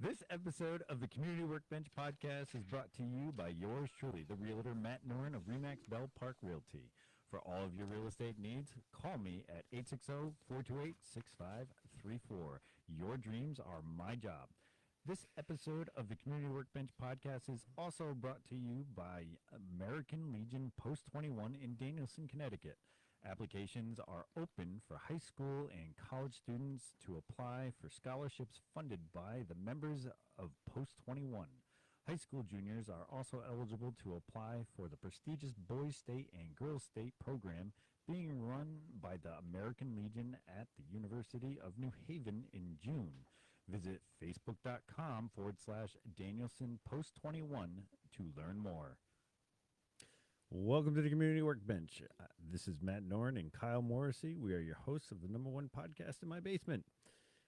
This episode of the Community Workbench podcast is brought to you by yours truly, the realtor Matt Noren of Remax Bell Park Realty. For all of your real estate needs, call me at 860-428-6534. Your dreams are my job. This episode of the Community Workbench podcast is also brought to you by American Legion Post 21 in Danielson, Connecticut. Applications are open for high school and college students to apply for scholarships funded by the members of Post 21. High school juniors are also eligible to apply for the prestigious Boys State and Girls State program being run by the American Legion at the University of New Haven in June. Visit facebook.com/Danielson Post 21 to learn more. Welcome to the Community Workbench. This is Matt Noren and Kyle Morrissey. We are your hosts of the #1 podcast in my basement.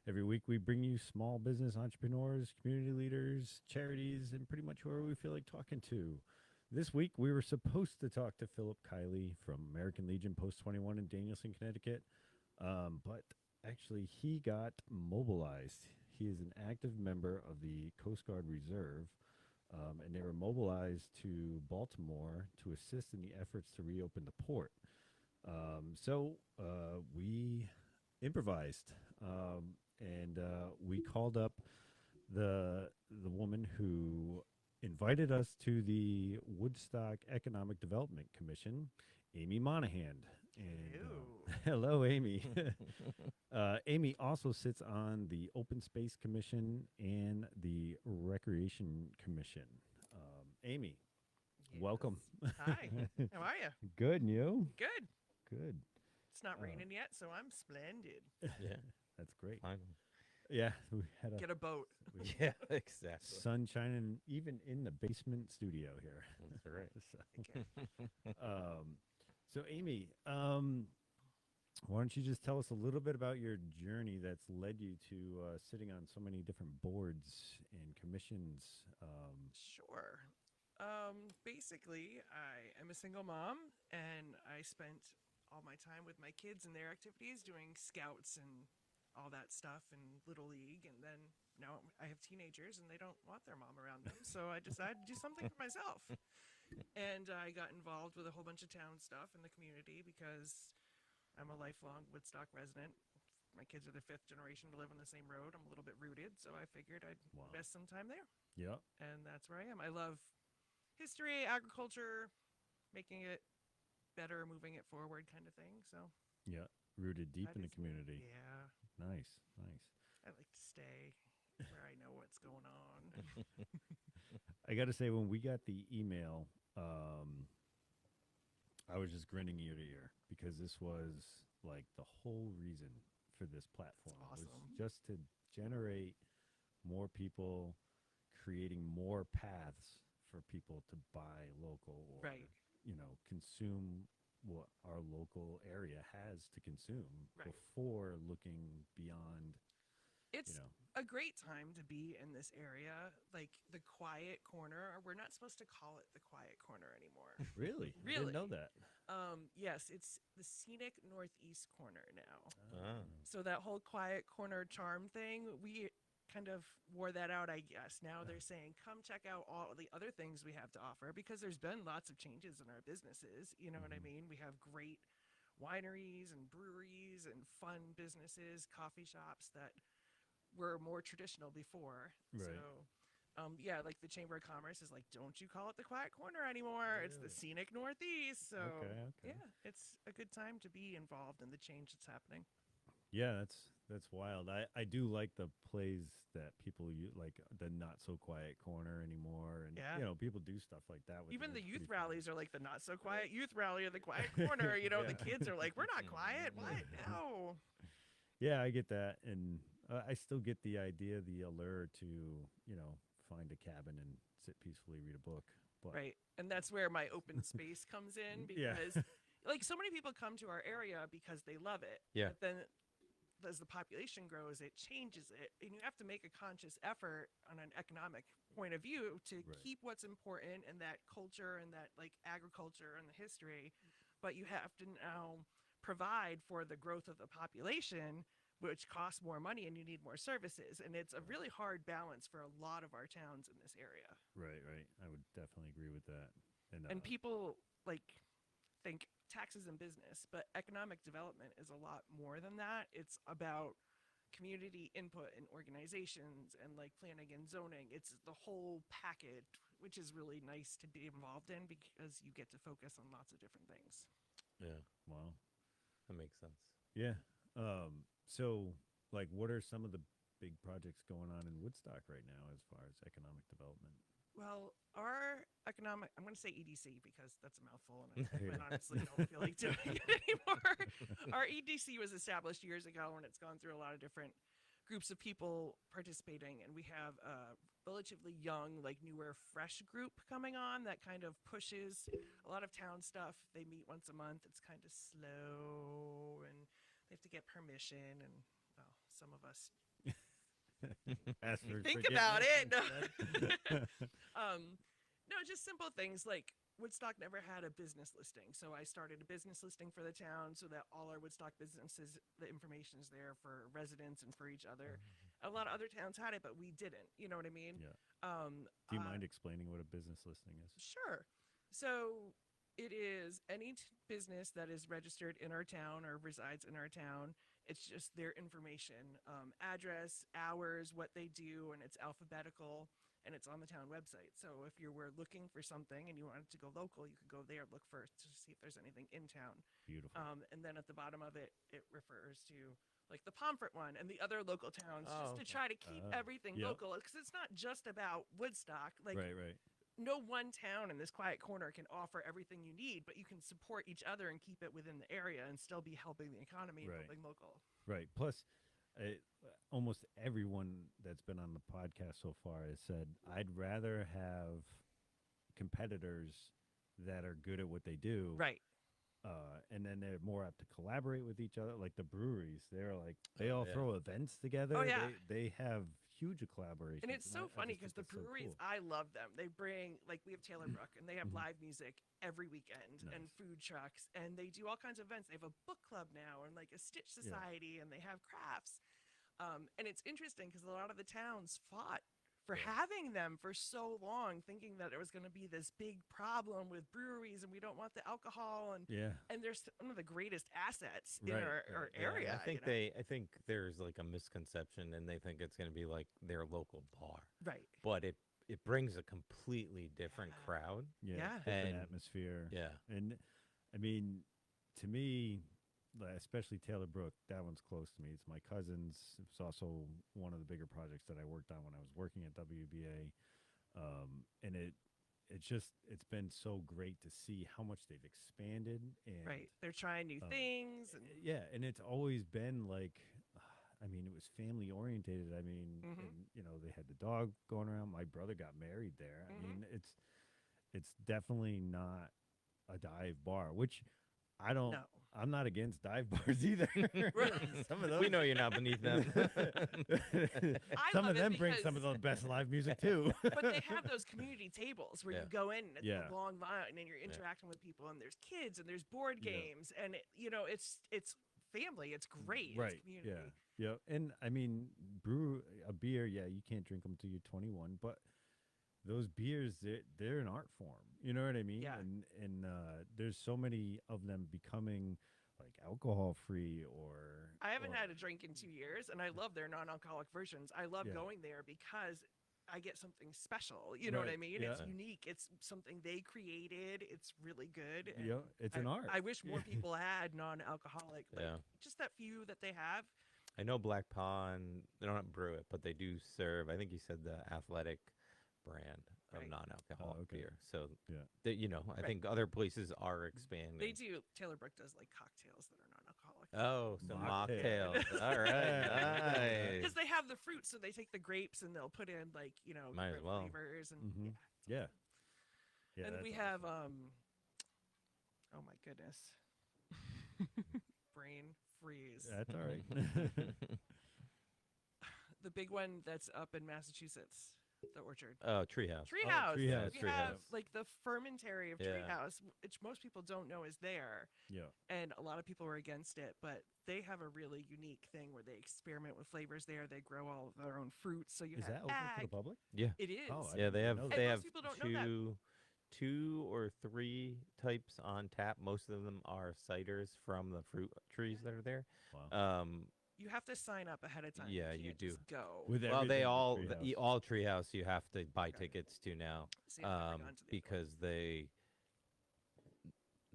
Every week we bring you small business entrepreneurs, community leaders, charities, and pretty much whoever we feel like talking to. This week we were supposed to talk to Philip Kiley from American Legion Post 21 in Danielson, Connecticut, but actually he got mobilized. He is an active member of the Coast Guard Reserve. And they were mobilized to Baltimore to assist in the efforts to reopen the port. So we improvised, and we called up the woman who invited us to the Woodstock Economic Development Commission, Amy Monahan. And, hello, Amy. Amy also sits on the Open Space Commission and the Recreation Commission. Amy, welcome. Hi. How are you? Good, and you? Good. Good. It's not raining yet, so I'm splendid. Yeah, That's great. fine. Yeah, we had Get a boat. Yeah, exactly. sun shining even in the basement studio here. That's right. So Amy, why don't you just tell us a little bit about your journey that's led you to sitting on so many different boards and commissions? Sure. Basically, I am a single mom, and I spent all my time with my kids and their activities doing scouts and all that stuff and Little League. And then now I have teenagers, and they don't want their mom around them. So I decided to do something for myself. And I got involved with a whole bunch of town stuff in the community because I'm a lifelong Woodstock resident. My kids are the 5th generation to live on the same road. I'm a little bit rooted, so I figured I'd invest some time there. Yeah. And that's where I am. I love history, agriculture, making it better, moving it forward kind of thing. So Yeah, rooted deep that in the is me. community. Yeah, Nice, nice. I like to stay where I know what's going on. I got to say, when we got the email, I was just grinning ear to ear because this was like the whole reason for this platform was awesome. just to generate more people, creating more paths for people to buy local or, Right. consume what our local area has to consume Right. before looking beyond, It's a great time to be in this area, like the quiet corner. We're not supposed to call it the quiet corner anymore. Really? I Really? didn't know that. Yes, it's the scenic northeast corner now. Ah. So that whole quiet corner charm thing, we kind of wore that out, I guess. Now they're saying, come check out all the other things we have to offer, because there's been lots of changes in our businesses. You know what I mean? We have great wineries and breweries and fun businesses, coffee shops that were more traditional before. Right. So, yeah, like the Chamber of Commerce is like, don't you call it the quiet corner anymore. It's the scenic northeast. So, Okay. yeah, it's a good time to be involved in the change that's happening. Yeah, that's wild. I do like the plays that people like the not so quiet corner anymore, and Yeah. people do stuff like that. With Even it. the It's youth pretty fun. rallies are like the not so quiet youth rally or the quiet corner. The Yeah. kids are like, we're not quiet. What? No. Yeah, I get that, and I still get the idea, the allure to find a cabin and sit peacefully, read a book. But Right. And that's where my open space comes in, Yeah. because like so many people come to our area because they love it. Yeah. But then as the population grows, it changes it. And you have to make a conscious effort on an economic point of view to Right. keep what's important in that culture and that like agriculture and the history. But you have to now provide for the growth of the population which costs more money and you need more services. And it's a really hard balance for a lot of our towns in this area. Right, right. I would definitely agree with that. And people like think taxes and business, but economic development is a lot more than that. It's about community input and organizations and like planning and zoning. It's the whole package, which is really nice to be involved in because you get to focus on lots of different things. Yeah, wow. that makes sense. Yeah. So, like, what are some of the big projects going on in Woodstock right now as far as economic development? Well, our economic, I'm going to say EDC because that's a mouthful and I quite honestly don't feel like doing it anymore. Our EDC was established years ago and it's gone through a lot of different groups of people participating. And we have a relatively young, like newer, fresh group coming on that kind of pushes a lot of town stuff. They meet once a month. It's kind of slow and they have to get permission. And, well, some of us Ask for think about it. No. forgiveness. No, just simple things like Woodstock never had a business listing. So I started a business listing for the town so that all our Woodstock businesses, the information is there for residents and for each other. A lot of other towns had it, but we didn't. You know what I mean? Yeah. Um, Do you mind explaining what a business listing is? Sure. So it is any business that is registered in our town or resides in our town. It's just their information, address, hours, what they do, and it's alphabetical, and it's on the town website. So if you were looking for something and you wanted to go local, you could go there, look first to see if there's anything in town. Beautiful. And then at the bottom of it, it refers to like the Pomfret one and the other local towns, just to okay. try to keep everything Yep. local. Because it's not just about Woodstock. Like right, right. no one town in this quiet corner can offer everything you need, but you can support each other and keep it within the area and still be helping the economy and Right. helping local. Right. Plus, almost everyone that's been on the podcast so far has said, I'd rather have competitors that are good at what they do. Right. And then they're more apt to collaborate with each other. Like the breweries, they're like, they all Yeah. throw events together. Oh, yeah. They have huge collaborations. And it's so I funny just because think the that's so breweries, cool. I love them. They bring, like, we have Taylor Brook, and they have Mhm. live music every weekend and Nice. food trucks, and they do all kinds of events. They have a book club now and, like, a Stitch Society, and they have crafts. And it's interesting because a lot of the towns fought for Yeah. having them for so long, thinking that it was going to be this big problem with breweries and we don't want the alcohol. Yeah. And they're one of the greatest assets in Right, our right. Yeah, area. I think you know? I think there's like a misconception, and they think it's going to be like their local bar, Right. but it brings a completely different Yeah. crowd. Yeah. Yeah. Different And- atmosphere. Yeah, And I mean, to me, especially Taylor Brook, that one's close to me. It's my cousin's. It's also one of the bigger projects that I worked on when I was working at WBA. And it's been so great to see how much they've expanded. And Right. They're trying new things. And yeah, and it's always been like, I mean, it was family orientated. I mean, Mhm. and they had the dog going around. My brother got married there. I Mhm. mean, it's definitely not a dive bar, which I don't. No. I'm not against dive bars either. Some of those. we know you're not beneath them. Some love of it them bring some because- of the best live music too. But they have those community tables where Yeah. you go in and it's Yeah. a long line and you're interacting with people and there's kids and there's board Yeah. games and it's family. It's great. Right. It's community. Yeah. Yeah. And I mean, brew a beer. Yeah, you can't drink them till you're 21, but those beers, they're an art form. You know what I mean? Yeah. And there's so many of them becoming like alcohol free or. I haven't or- had a drink in 2 years and I love their non-alcoholic versions. I love Yeah. going there because I get something special. You know what I Right, mean? yeah. It's unique. It's something they created. It's really good. and Yeah, it's an art. I wish more Yeah. people had non-alcoholic. Like, Yeah. just that few that they have. I know Black Pond, they don't brew it, but they do serve, I think you said the Athletic brand of Right. non-alcoholic okay. beer. So, Yeah. I think other places are expanding. They do. Taylor Brook does like cocktails that are non-alcoholic. Oh, some Mocktail. mocktails. All right, nice. Because they have the fruit, so they take the grapes and they'll put in like Might as different well. flavors and Mhm. Yeah. Yeah. and that's we awesome. have oh my goodness, brain freeze. That's all right. The big one that's up in Massachusetts. The orchard. Treehouse. Treehouse. Treehouse, We Treehouse. have like the fermentary of Yeah. Treehouse, which most people don't know is there, Yeah. and a lot of people are against it. But they have a really unique thing where they experiment with flavors there. They grow all of their own fruits, so you Is have that open for the ag. public? Yeah. It is. Oh, I Yeah, didn't they even have know And that. they most have people don't know that. two or three types on tap. Most of them are ciders from the fruit trees that are there. Wow. You have to sign up ahead of time. Yeah, you you can't do. just go. With Well, they everything all with the, Treehouse. all Treehouse you have to buy Okay. tickets to now, See, I've never gone to the other one. because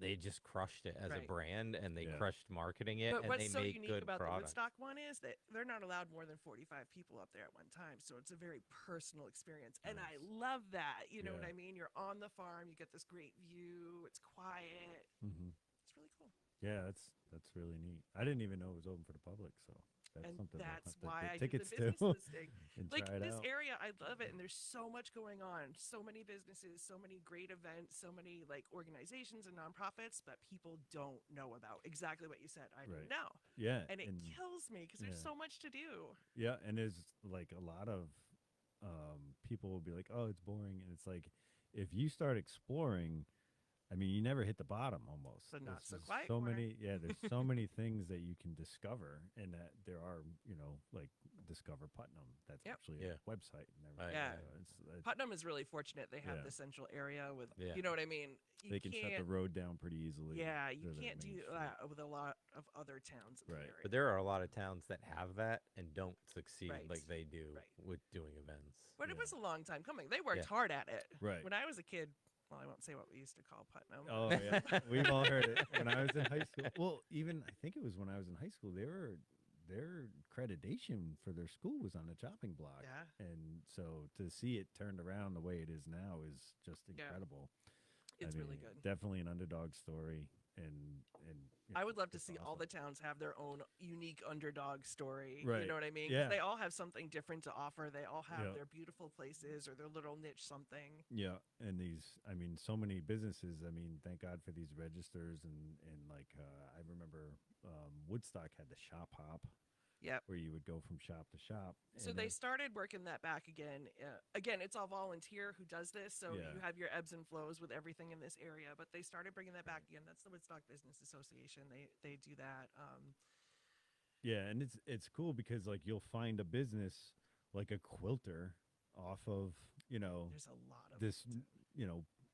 they just crushed it as a Right. brand, and they Yeah. crushed marketing it, But and what's they so make unique good about the products. Woodstock one is that they're not allowed more than 45 people up there at one time. So it's a very personal experience. And I Nice. love that. You know what Yeah. I mean? You're on the farm, you get this great view, it's quiet. Hmm. It's really cool. Yeah, that's really neat. I didn't even know it was open for the public, so that's And something we'll that's have to why get I did the tickets business to listing. and Like try it this out. area, I love it, and there's so much going on, so many businesses, so many great events, so many like organizations and nonprofits that people don't know about. Exactly what you said. I Right. didn't know, Yeah, and it kills me because there's yeah. so much to do. yeah, and there's like a lot of people will be like, "Oh, it's boring," and it's like if you start exploring, I mean, you never hit the bottom almost. The not so There's quiet so corner. many, yeah. There's so many things that you can discover, and that there are, like Discover Putnam. That's Yep. actually Yeah. a website and everything. Right. Yeah. So it's Putnam is really fortunate. They have Yeah. the central area with, Yeah. you know what I mean. You they can shut the can't- road down pretty easily. Yeah, you to the can't main do street. that with a lot of other towns in Right. the area. But there are a lot of towns that have that and don't succeed Right. like they do Right. with doing events. But it Yeah. was a long time coming. They worked Yeah. hard at it. Right. When I was a kid, well, I won't say what we used to call Putnam. Oh yeah, we've all heard it. When I was in high school, well, even I think it was when I was in high school, their accreditation for their school was on the chopping block. Yeah. And so to see it turned around the way it is now is just Yeah. incredible. It's I really mean, good. Definitely an underdog story, and I would love to it's see all awesome. the towns have their own unique underdog story. You Right. know what I mean? 'Cause Yeah. they all have something different to offer. They all have Yeah. their beautiful places or their little niche something. Yeah, and I mean, so many businesses. I mean, thank God for these registers and like I remember Woodstock had the shop hop. Yep. Where you would go from shop to shop. So and they then- started working that back again. Again, it's all volunteer who does this, so Yeah. you have your ebbs and flows with everything in this area. But they started bringing that back again. That's the Woodstock Business Association. They do that. Yeah, and it's cool because like you'll find a business like a quilter off of There's a lot of this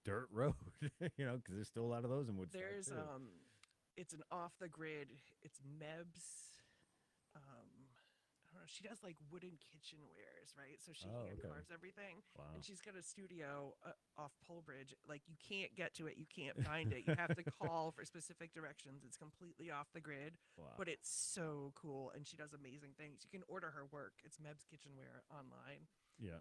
dirt road, because there's still a lot of those in Woodstock. There's too. it's an off the grid. It's Mebs. I don't know. She does like wooden kitchenwares, right? So she Oh, hand okay. carves everything, Wow. and she's got a studio off Polebridge. Like you can't get to it, you can't find it. You have to call for specific directions. It's completely off the grid, Wow. but it's so cool, and she does amazing things. You can order her work. It's Mebs Kitchenware online. Yeah.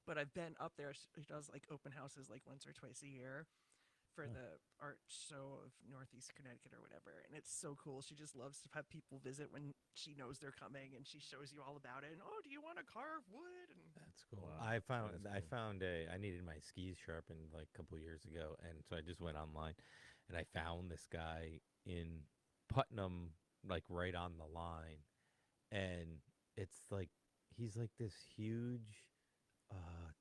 But I've been up there. She does like open houses like once or twice a year for Huh. the art show of Northeast Connecticut or whatever. And it's so cool. She just loves to have people visit when she knows they're coming, and she shows you all about it. And oh, do you want to carve wood? And That's cool. Wow, I found that is I cool. found I needed my skis sharpened like a couple years ago, and so I just went online, and I found this guy in Putnam, like right on the line, and it's like he's like this huge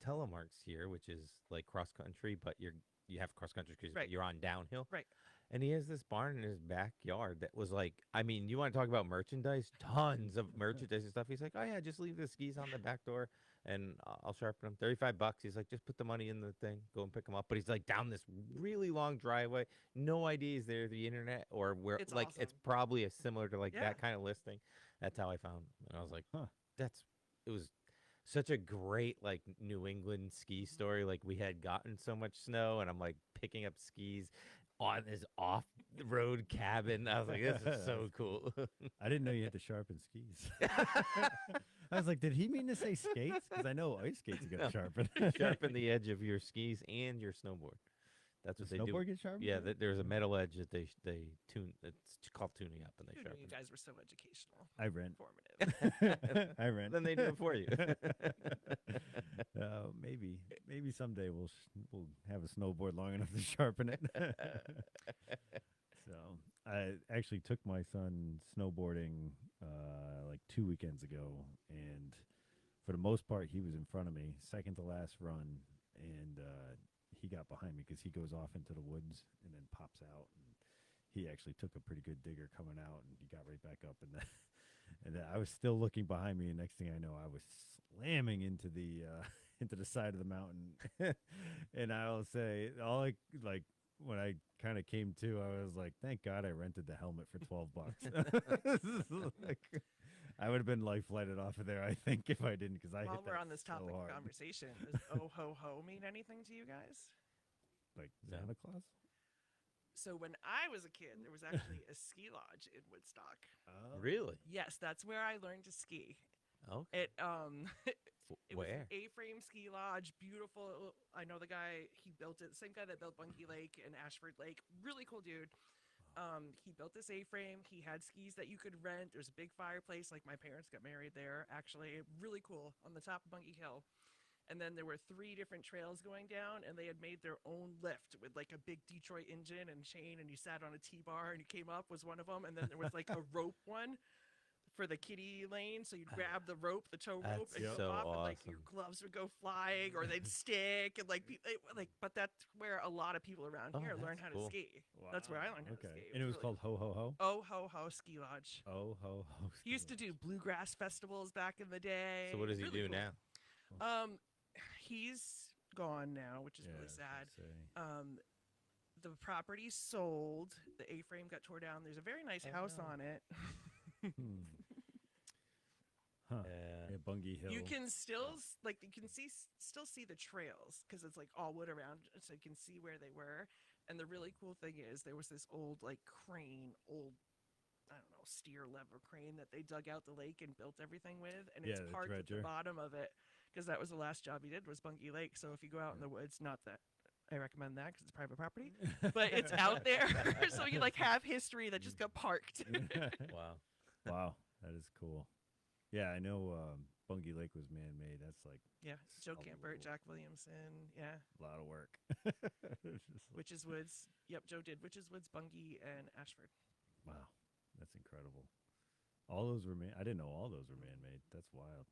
telemarks here, which is like cross country, but you have cross country because Right. you're on downhill. Right. And he has this barn in his backyard that was like, I mean, you want to talk about merchandise? Tons of merchandise and stuff. He's like, oh yeah, just leave the skis on the back door, and I'll sharpen them. $35. He's like, just put the money in the thing, go and pick them up. But he's like down this really long driveway. No idea is there the internet or where. It's like it's awesome. probably a similar to like Yeah. that kind of listing. That's how I found him. And I was like, Huh. it was such a great like New England ski story. Like we had gotten so much snow, and I'm like picking up skis on this off-road cabin. I was like, this is so cool. I didn't know you had to sharpen skis. I was like, did he mean to say skates? Because I know ice skates you got to sharpen. Sharpen the edge of your skis and your snowboard. That's The what they snowboard do. gets sharpened? Yeah, too? there's a metal edge that they tune. It's called tuning up, and they Who knew sharpen. you it. guys were so educational, I rent. informative. I rent. Then they do it for you. Maybe someday we'll have a snowboard long enough to sharpen it. So I actually took my son snowboarding like 2 weekends ago, and for the most part, he was in front of me, second to last run, and he got behind me because he goes off into the woods and then pops out. And he actually took a pretty good digger coming out, and he got right back up. And then, and then I was still looking behind me, and next thing I know, I was slamming into the into the side of the mountain. And I'll say, all I like when I kind of came to, I was like, thank God I rented the helmet for $12. Like, I would have been life flighted off of there, I think, if I didn't, because I While hit we're that on this so topic of hard. conversation, does oh ho ho mean anything to you guys? Like No. Santa Claus. So when I was a kid, there was actually a ski lodge in Woodstock. Oh. Really? Yes, that's where I learned to ski. Okay. It it was Where? an A-frame ski lodge, beautiful. I know the guy, he built it, same guy that built Bunky Lake and Ashford Lake. Really cool dude. He built this A-frame. He had skis that you could rent. There's a big fireplace, like my parents got married there, actually. Really cool, on the top of Bunky Hill. And then there were 3 different trails going down, and they had made their own lift with like a big Detroit engine and chain, and you sat on a T-bar and you came up was one of them. And then there was like a rope one for the kiddie lane, so you'd grab the rope, the tow rope, That's and so go off, and like your awesome. gloves would go flying, or they'd stick, and like. But that's where a lot of people around Oh, here learn that's how cool. to ski. That's where I learned how to ski. And it was really called Ho Ho Ho. Oh Ho Ho Ski Lodge. Oh Ho Ho. He used to do bluegrass festivals back in the day. So what does he Really do cool. now? He's gone now, which is Yeah, really I was sad. gonna say. The property sold. The A-frame got tore down. There's a very nice Oh, house no. on it. Hmm. Huh. Yeah. Yeah, Bungie Hill. You can still you can still see the trails because it's like all wood around, so you can see where they were. And the really cool thing is there was this old like crane, I don't know, steer lever crane that they dug out the lake and built everything with, and it's Yeah, the parked at the dredger. bottom of it because that was the last job he did was Bunky Lake. So if you go out in the woods, not that I recommend that because it's private property, but it's out there, so you like have history that just got parked. Wow. Wow, that is cool. Yeah, I know Bungie Lake was man-made. That's like Yeah, Joe a Campert, little- Jack Williamson, yeah. a lot of work. It's just like, Witches Woods. Yep, Joe did Witches Woods, Bungie, and Ashford. wow, that's incredible. All those were I didn't know all those were man-made. That's wild.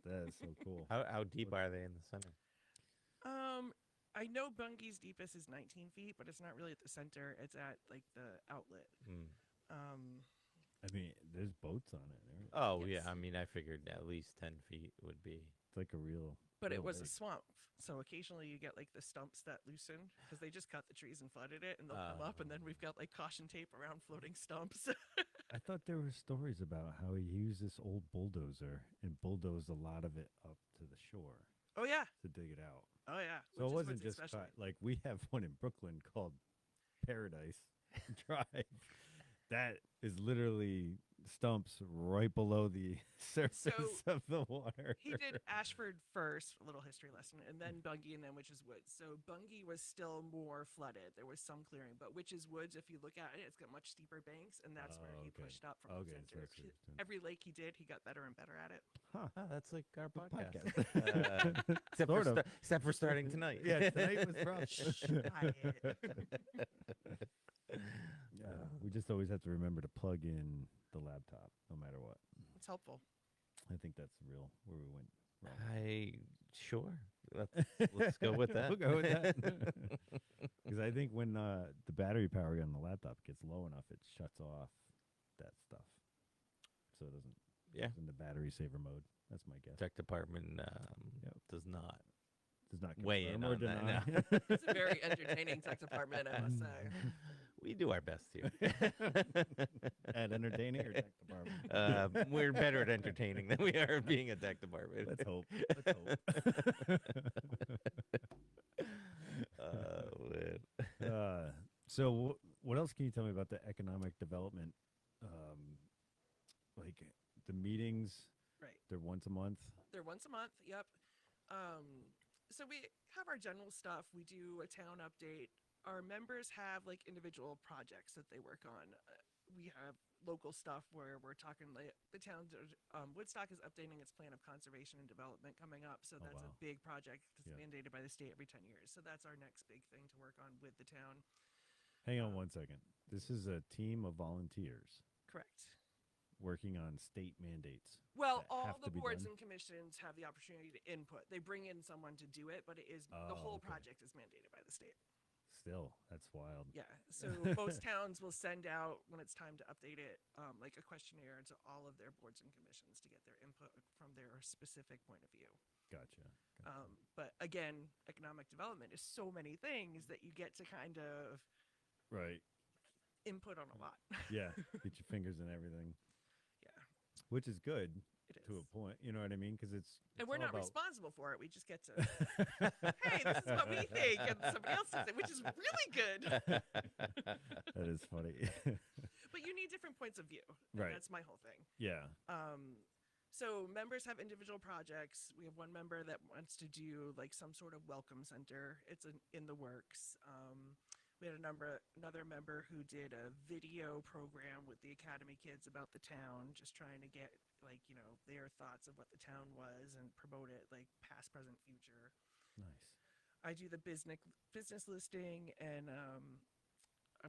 That is so cool. How deep are they in the center? I know Bungie's deepest is 19 feet, but it's not really at the center. It's at like the outlet. Mm. I mean, there's boats on it. Right? Oh Yes. yeah, I mean I figured at least 10 feet would be. It's like a real. But it real was a lake. swamp, so occasionally you get like the stumps that loosen because they just cut the trees and flooded it, and they'll come up, and then we've got like caution tape around floating stumps. I thought there were stories about how he used this old bulldozer and bulldozed a lot of it up to the shore Oh yeah, to dig it out. oh yeah. So it Witches wasn't Woods just especially. like we have one in Brooklyn called Paradise Drive. That is literally stumps right below the surface of the water. He did Ashford first, a little history lesson, and then Bungie, and then Witches Woods. So Bungie was still more flooded. There was some clearing, but Witches Woods, if you look at it, it's got much steeper banks, and that's where he okay. pushed up from Okay, the so center. that's what it's doing. Every lake he did, he got better and better at it. Huh. Oh, that's like our Good podcast. podcast. Except, Sort of. except for starting tonight. Yeah, tonight was rough. Quiet. Yeah, we just always have to remember to plug in the laptop, no matter what. It's helpful. I think that's real where we went wrong. Sure. Let's go with that. We'll go with that. Because I think when the battery power on the laptop gets low enough, it shuts off that stuff, so it doesn't. Yeah. It's in the battery saver mode. That's my guess. Tech department Yep. does not Does not weigh in confirm or on that. deny. No. It's a very entertaining tech department, I must say. We do our best here. At entertaining or tech department. We're better at entertaining than we are at being a tech department. Let's hope. Let's hope. Oh, man. So what else can you tell me about the economic development? Like the meetings, Right. they're once a month. They're once a month. Yep. So we have our general stuff. We do a town update. Our members have like individual projects that they work on. We have local stuff where we're talking like the town. Woodstock is updating its plan of conservation and development coming up. So Oh, that's wow. a big project that's Yeah. mandated by the state every 10 years. So that's our next big thing to work on with the town. Hang on one second. This is a team of volunteers. Correct. working on state mandates. Well, that all have to the be boards done? and commissions have the opportunity to input. They bring in someone to do it, but it is the whole okay. project is mandated by the state. Still, that's wild. Yeah. So most towns will send out when it's time to update it, like a questionnaire to all of their boards and commissions to get their input from their specific point of view. Gotcha. But again, economic development is so many things that you get to kind of Right. input on a lot. Yeah. Get your fingers in everything, Yeah, which is good it is. to a point. You know what I mean? Because And we're all not about... responsible for it. We just get to, hey, this is what we think, and somebody else says it, which is really good. That is funny. But you need different points of view. Right. That's my whole thing. Yeah. So members have individual projects. We have one member that wants to do like some sort of welcome center. It's in the works. We had another member who did a video program with the Academy kids about the town, just trying to get like, their thoughts of what the town was and promote it like past, present, future. Nice. I do the business listing, and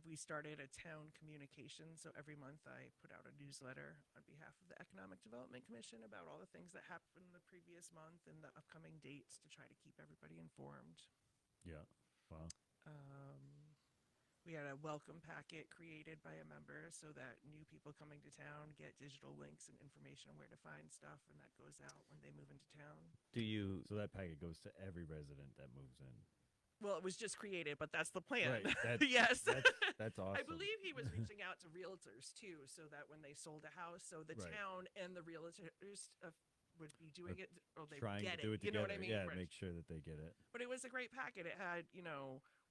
we started a town communication. So every month I put out a newsletter on behalf of the Economic Development Commission about all the things that happened the previous month and the upcoming dates to try to keep everybody informed. Yeah. Wow. We had a welcome packet created by a member so that new people coming to town get digital links and information on where to find stuff, and that goes out when they move into town. Do you? So that packet goes to every resident that moves in. Well, it was just created, but that's the plan. Right. Yes. That's awesome. I believe he was reaching out to realtors too, so that when they sold a house, so the Right. town and the realtors would be doing it, or they Trying would get to do it it. You together. know what I mean? Yeah, Right. make sure that they get it. But it was a great packet. It had,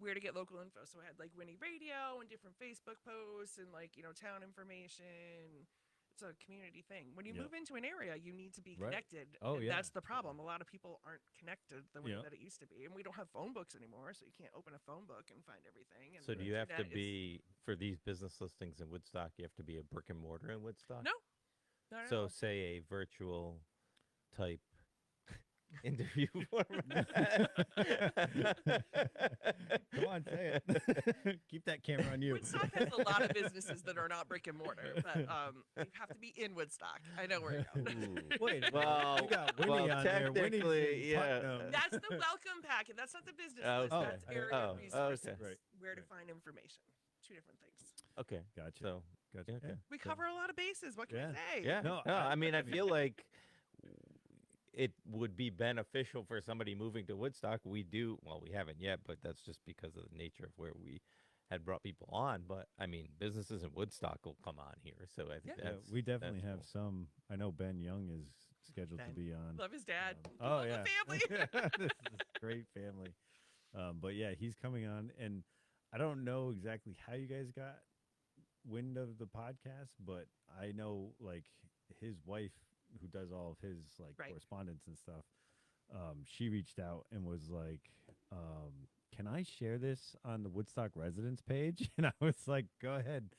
where to get local info. So it had like Winnie Radio and different Facebook posts and like, town information. It's a community thing. When you Yep. move into an area, you need to be Right. connected. Oh, and yeah. That's the problem. A lot of people aren't connected the way Yep. that it used to be. And we don't have phone books anymore, so you can't open a phone book and find everything. And So do you have to internet is- be for these business listings in Woodstock? You have to be a brick and mortar in Woodstock. No. No, So say a virtual type interview format. Come on, say it. Keep that camera on you. Woodstock has a lot of businesses that are not brick and mortar, but you have to be in Woodstock. I know where you're going. Wait, Well, you got Winnie well, on there. Winnie's technically, in yeah. Putnam. That's the welcome packet. That's not the business Oh, list. okay. That's area Oh, resources. okay. Right. Where to Right. find information. Two different things. Okay. Gotcha. So Gotcha. okay. We cover a lot of bases. What can Yeah. I say? Yeah. No, No, I mean, I I mean- feel like it would be beneficial for somebody moving to Woodstock. We haven't yet, but that's just because of the nature of where we had brought people on. But I mean, businesses in Woodstock will come on here, so I think Yeah. Yeah, that's we definitely that's have cool. some. I know Ben Young is scheduled to Ben. be on. Love his dad. Oh Love yeah, the family. this is a great family. But yeah, he's coming on, and I don't know exactly how you guys got wind of the podcast, but I know like his wife, who does all of his like Right. correspondence and stuff. She reached out and was like, "Can I share this on the Woodstock residents page?" And I was like, "Go ahead."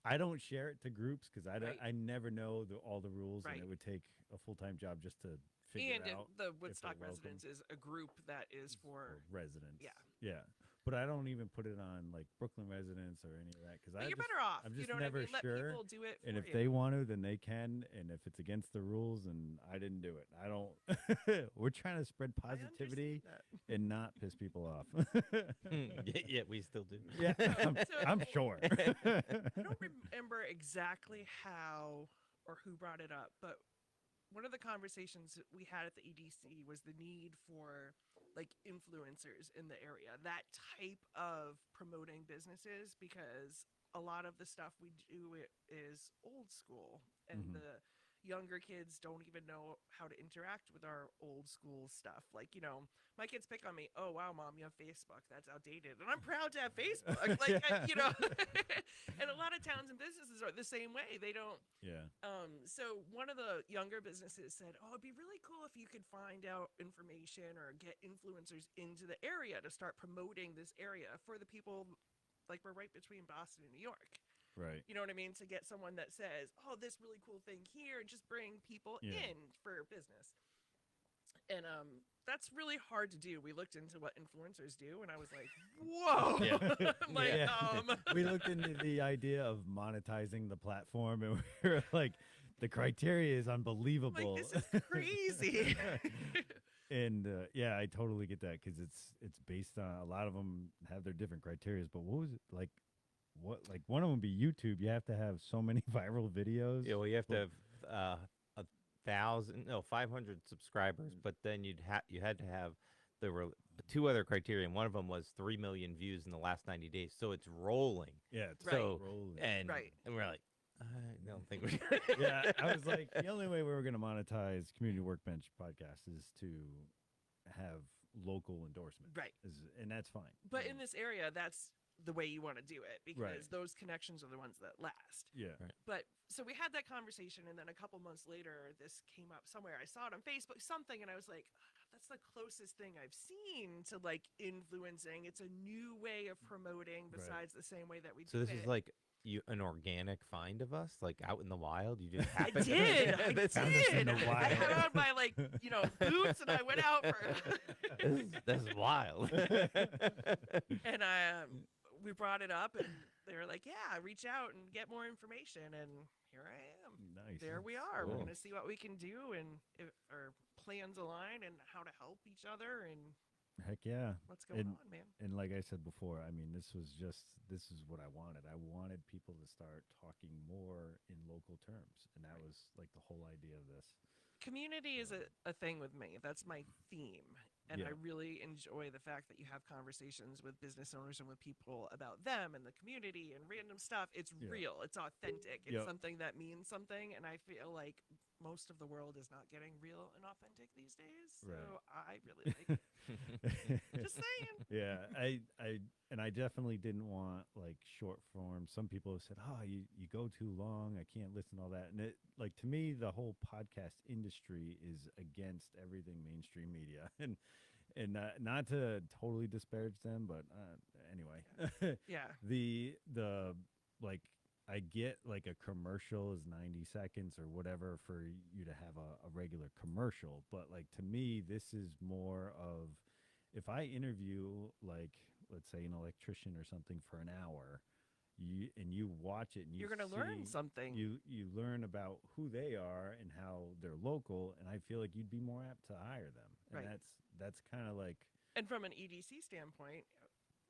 I don't share it to groups because Right. I never know all the rules, Right. and it would take a full-time job just to figure And out the Woodstock welcome. residents is a group that is for. residents. Yeah. yeah. But I don't even put it on like Brooklyn residents or any of that because But you're better off. I'm you just know never what I mean? sure. Let people do it And for if you. they want to, then they can. And if it's against the rules, and I didn't do it, I don't. We're trying to spread I understand positivity that. and not piss people off. yeah, we still do. yeah, I'm So- sure. I don't remember exactly how or who brought it up, but one of the conversations that we had at the EDC was the need for like influencers in the area, that type of promoting businesses, because a lot of the stuff we do is old school, and Mhm. the younger kids don't even know how to interact with our old school stuff. Like, my kids pick on me, "Oh wow, mom, you have Facebook. That's outdated." And I'm proud to have Facebook. Like, and a lot of towns and businesses are the same way. They don't. yeah. So one of the younger businesses said, "Oh, it'd be really cool if you could find out information or get influencers into the area to start promoting this area for the people." Like, we're right between Boston and New York. Right. You know what I mean? To get someone that says, "Oh, this really cool thing here," and just bring people Yeah. in for business. And that's really hard to do. We looked into what influencers do, and I was like, whoa. Yeah. I'm like, Yeah. We looked into the idea of monetizing the platform, and we were like, the criteria is unbelievable. like, this is crazy. And yeah, I totally get that because it's based on a lot of them have their different criteria. But what was it like? What like one of them be YouTube? You have to have so many viral videos. Yeah, well, you have to Well, have 500 subscribers, but then you had to have there were two other criteria, and one of them was 3 million views in the last 90 days. So it's rolling. yeah, it's Right. So rolling. and Right. and we're like, I don't think we. Yeah, I was like, the only way we were going to monetize Community Workbench podcast is to have local endorsements, Right. And that's fine. But in this area, that's the way you want to do it because Right. those connections are the ones that last. Yeah, Right. But so we had that conversation, and then a couple months later, this came up somewhere. I saw it on Facebook, something, and I was like, "Oh, that's the closest thing I've seen to like influencing. It's a new way of promoting besides the same way that we So do this it." is like an organic find of us, like out in the wild. You just I happened did. I This Found us in did. the I wild. had on my boots, and I went out for. This is wild. And we brought it up, and they were like, "Yeah, reach out and get more information." And here I am. nice. There we are. We're Cool. gonna see what we can do, and if our plans align, and how to help each other, and Heck yeah. what's going And- on, man. And like I said before, I mean, this is what I wanted. I wanted people to start talking more in local terms, and that was like the whole idea of this. Community is a thing with me. That's my theme. And Yeah. I really enjoy the fact that you have conversations with business owners and with people about them and the community and random stuff. It's Yeah. real. It's authentic. It's Yep. something that means something. And I feel like most of the world is not getting real and authentic these days. So Right. I really like it. Just saying. Yeah, I definitely didn't want like short form. Some people have said, "Oh, you go too long. I can't listen to all that." And it like to me, the whole podcast industry is against everything mainstream media, and not to totally disparage them, but anyway, Yeah. the like I get like a commercial is 90 seconds or whatever for you to have a regular commercial, but like to me, this is more of if I interview like let's say an electrician or something for an hour, you watch it and You're going to learn see- something. You learn about who they are and how they're local, and I feel like you'd be more apt to hire them. And Right. that's kind of like And from an EDC standpoint,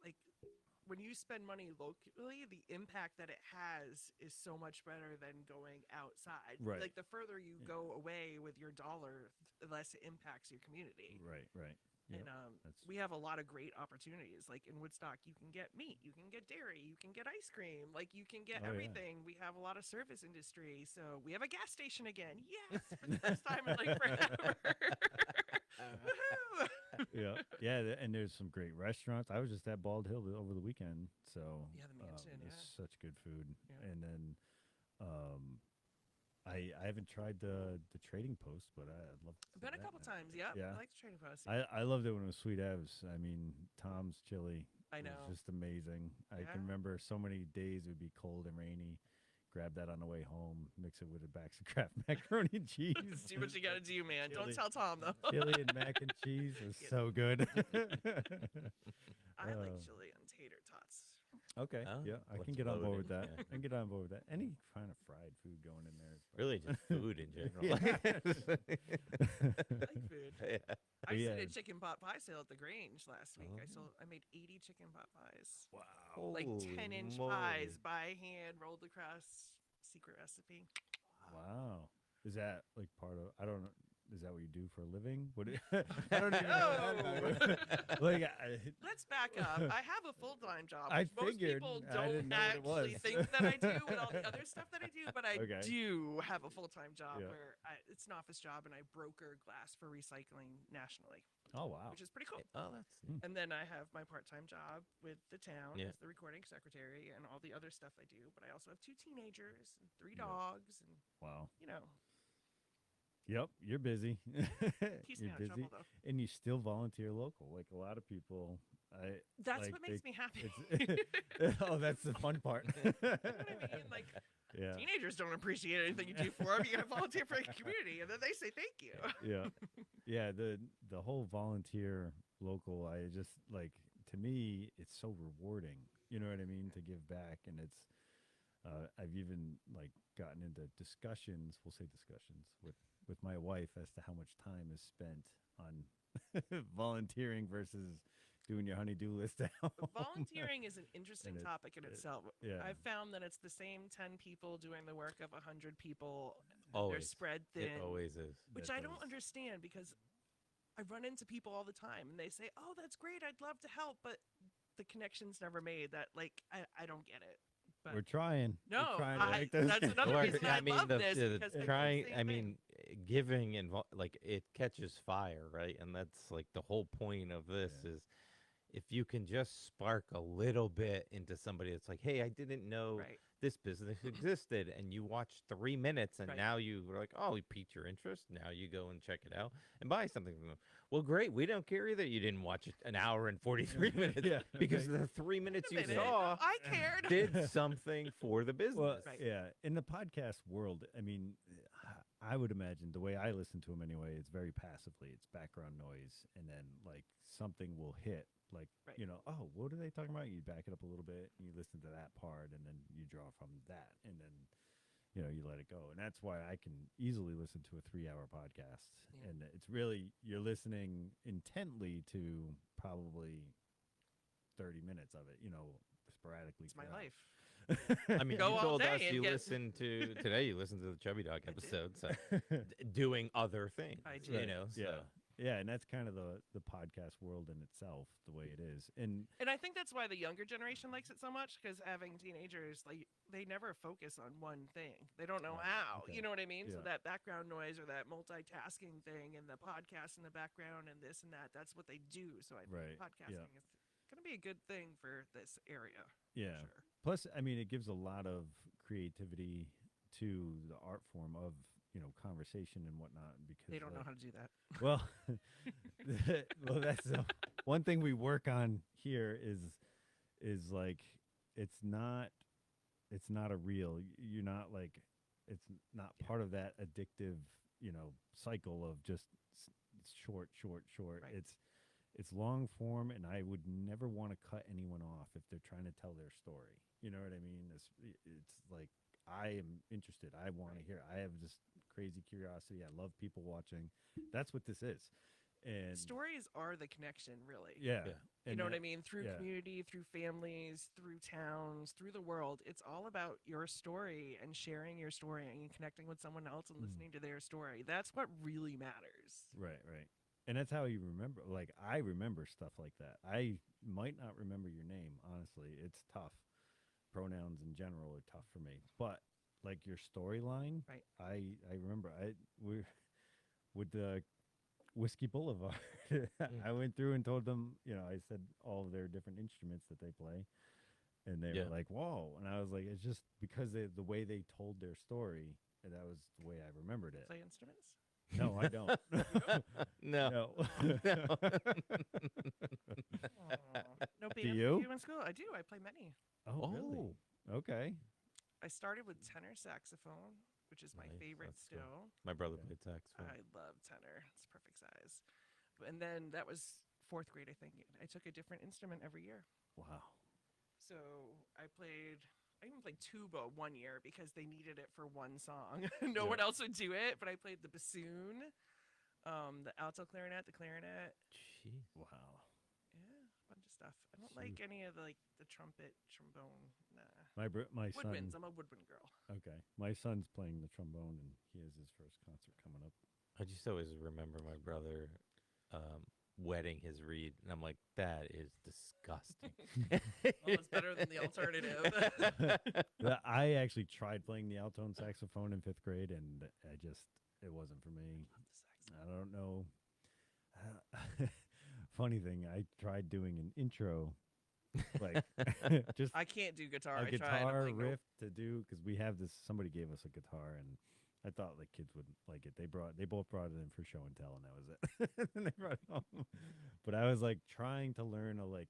like when you spend money locally, the impact that it has is so much better than going outside. Right. Like the further you go away with your dollar, the less it impacts your community. right. And that's- we have a lot of great opportunities. Like in Woodstock, you can get meat, you can get dairy, you can get ice cream, like you can get Oh, yeah. everything. We have a lot of service industry, so we have a gas station again. Yes, for the first time in like forever. Woohoo! yeah, and there's some great restaurants. I was just at Bald Hill over the weekend, so Yeah, the mansion, it's such good food. Yeah. And then, I haven't tried the trading post, but I'd love to. Been try a that couple now. times. Yeah, Yeah. I like the trading post. I loved it when it was Sweet Ev's. I mean, Tom's chili. I was know. just amazing. I Yeah. can remember so many days it would be cold and rainy. Grab that on the way home, mix it with a bags of Kraft macaroni and cheese. Do what you gotta do, man. Chili. Don't tell Tom though. Chili and mac and cheese is Get so good. I like Oh. chili and tater tots. Okay. Oh, Yeah, I what's can get on board with loaded, that. yeah. I can get on board with that. Any kind of fried food going in there. is fine. Really, just food in general. I like food. Yeah. I just Yeah. did a chicken pot pie sale at the Grange last week. Oh. I made 80 chicken pot pies. Wow. Like Holy 10-inch moly. pies by hand, rolled across. Secret recipe. Wow. Is that like part of? I don't know. Is that what you do for a living? What? I don't even know. No. Like, Let's back up. I have a full-time job. I which most figured. people I don't didn't know what it actually was. think that I do with all the other stuff that I do, but I Okay. do have a full-time job Yeah. where it's an office job, and I broker glass for recycling nationally, oh wow. which is pretty cool. Oh, that's And then I have my part-time job with the town Yeah. as the recording secretary and all the other stuff I do. But I also have 2 teenagers and 3 Yeah. dogs, and Wow. you know, Yep, you're busy. Keeps You're me out of busy, trouble though. and you still volunteer local. Like a lot of people, That's like what makes me happy. Oh, that's the fun part. You know what I mean? Like Yeah, teenagers don't appreciate anything you do for them. You gotta volunteer for the community, and then they say thank you. yeah, yeah. The whole volunteer local, I just like, to me, it's so rewarding. You know what I mean? To give back, and it's. I've even like gotten into discussions. We'll say discussions with my wife as to how much time is spent on volunteering versus doing your honey-do list at home. Volunteering is an interesting And topic in itself. yeah. I've found that it's the same 10 people doing the work of 100 people. They're Always. spread It thin, always is. which That I don't does. understand because I run into people all the time and they say, "Oh, that's great. I'd love to help," but the connection's never made. That like I don't get it. But We're trying. no, We're trying to make those that's another Or, reason I love this the because I do the trying. same I thing. mean, giving and like it catches fire, right? And that's like the whole point of this Yeah. is if you can just spark a little bit into somebody that's like, hey, I didn't know right. this business existed, and you watch 3 minutes, and Right. now you were like, oh, you piqued your interest. Now you go and check it out and buy something from them. Well, great. We don't care either. You didn't watch it an hour and 43 minutes Yeah, because okay. the 3 minutes you Wait a minute. saw I cared. did something for the business. Well, Right. yeah. In the podcast world, I mean, I would imagine the way I listen to them anyway, it's very passively. It's background noise, and then like something will hit, like Right. oh, what are they talking about? You back it up a little bit, and you listen to that part, and then you draw from that, and then you let it go. And that's why I can easily listen to a 3-hour podcast, Yeah. and it's really you're listening intently to probably 30 minutes of it, sporadically. It's my throughout. life. I mean, Go you all told day us and you get- listened to today. You listened to the Chubby Dog I did. episode, so doing other things. I You did. know, Yeah. so. Yeah, and that's kind of the podcast world in itself, the way it is. And And I think that's why the younger generation likes it so much because having teenagers, like, they never focus on one thing. They don't know Right, how. okay. You know what I mean? So Yeah. that background noise or that multitasking thing and the podcast in the background and this and that, that's what they do. So I think Right, podcasting yeah. is going to be a good thing for this area. yeah. For sure. Plus, I mean, it gives a lot of creativity to the art form of, conversation and whatnot, because They don't know like, how to do that. Well, well, that's one thing we work on here is like it's not a real. You're not like it's not part of that addictive, cycle of just short. Right. It's long form, and I would never want to cut anyone off if they're trying to tell their story. You know what I mean? It's like I am interested. I want to hear. I have this crazy curiosity. I love people watching. That's what this is. And Stories are the connection, really. yeah, Yeah. You know what I mean? Through yeah. community, through families, through towns, through the world. It's all about your story and sharing your story and connecting with someone else and Mm. listening to their story. That's what really matters. Right. And that's how you remember. Like I remember stuff like that. I might not remember your name. Honestly, it's tough. Pronouns in general are tough for me. But like your storyline, Right. I remember. We with the Whiskey Boulevard. I went through and told them. I said all of their different instruments that they play, and they Yeah. were like, "Whoa!" And I was like, "It's just because the way they told their story, and that was the way I remembered it." Play instruments? No, I don't. No. No. No Do band you? in school? I do. I play many. Oh, really? Okay. I started with tenor saxophone, which is my Nice, favorite that's cool. still. My brother Okay. played saxophone. I love tenor. It's perfect size. And then that was 4th grade, I think. I took a different instrument every year. Wow. So I even played tuba one year because they needed it for one song. No Yeah. one else would do it, but I played the bassoon, the alto clarinet, the clarinet. Jeez. Wow. Yeah, a bunch of stuff. I don't like any of the trumpet, trombone. Nah. My son. Woodwinds. I'm a woodwind girl. Okay. My son's playing the trombone, and he has his first concert coming up. I just always remember my brother wetting his reed, and I'm like, that is disgusting. Well, it's better than the alternative. I actually tried playing the alto and saxophone in 5th grade, and it wasn't for me. I don't know. Funny thing, I tried doing an intro, like just I can't do guitar. a I tried. I'm guitar like, nope. riff to do, because we have this. Somebody gave us a guitar, and I thought like kids would like it. They both brought it in for show and tell, and that was it. And they brought it home. But I was like trying to learn a like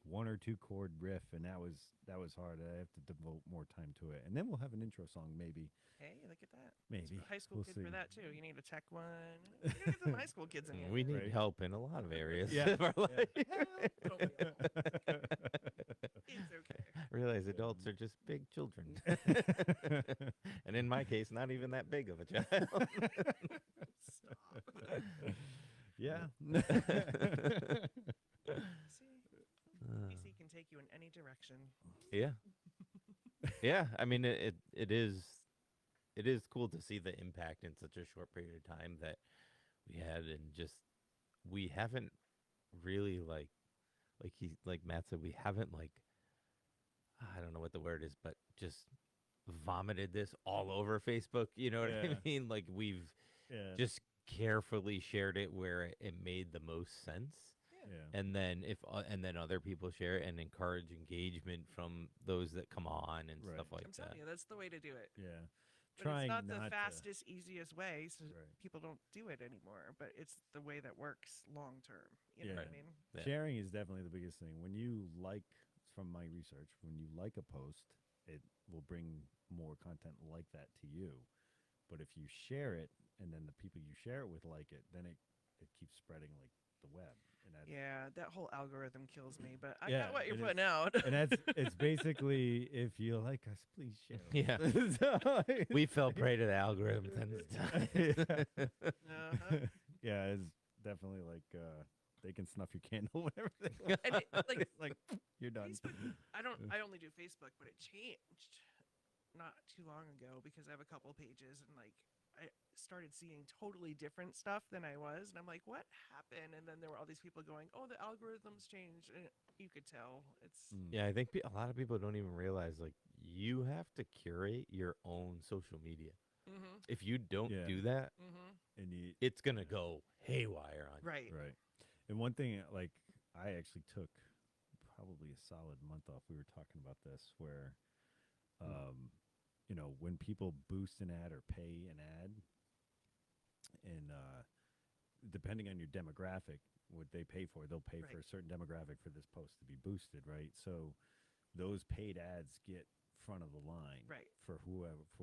1 or 2 chord riff, and that was hard. I have to devote more time to it, and then we'll have an intro song maybe. Hey, look at that. Maybe. It's a high school We'll kid see. for that too. You need a tech one. You gotta get some high school kids in here. We need Right. help in a lot of areas Yeah. of our life. Don't we all? It's okay. Realize adults are just big children. And in my case, not even that big of a child. Stop. Yeah. See, PC can take you in any direction. Yeah. Yeah. I mean, it is cool to see the impact in such a short period of time that we had, and just we haven't really like Matt said, we haven't like, I don't know what the word is, but just vomited this all over Facebook. You know what Yeah. I mean? Like we've Yeah. just carefully shared it where it made the most sense. Yeah. And then and then other people share it and encourage engagement from those that come on and Right. stuff like I'm that. telling you, that's the way to do it. Yeah. But Trying it's not the to- fastest, easiest way, so Right. people don't do it anymore. But it's the way that works long term. You know what I Yeah. mean? Yeah. Sharing is definitely the biggest thing. When you like, from my research, when you like a post, it will bring more content like that to you. But if you share it and then the people you share it with like it, then it keeps spreading like the web. And that's, Yeah, that whole algorithm kills me. But I Yeah, got what you're and putting out. and it's basically, if you like us, please share. Yeah. So, We fell prey to the algorithm tons of times. Uh-huh. yeah, it's definitely like they can snuff your candle whenever they want. And it, like, You're done. Facebook, I only do Facebook, but it changed not too long ago because I have a couple pages and like I started seeing totally different stuff than I was, and I'm like, what happened? And then there were all these people going, oh, the algorithms changed, and you could tell it's Mm. Yeah, I think a lot of people don't even realize like you have to curate your own social media. mm-hmm, If you don't Yeah. do that, mm-hmm, And you, it's gonna go haywire on you. right. right. And one thing, like, I actually took probably a solid month off. We were talking about this, where, you know, when people boost an ad or pay an ad, and depending on your demographic, what they pay for, they'll pay for a Right. certain demographic for this post to be boosted, right? So those paid ads get front of the line, Right. for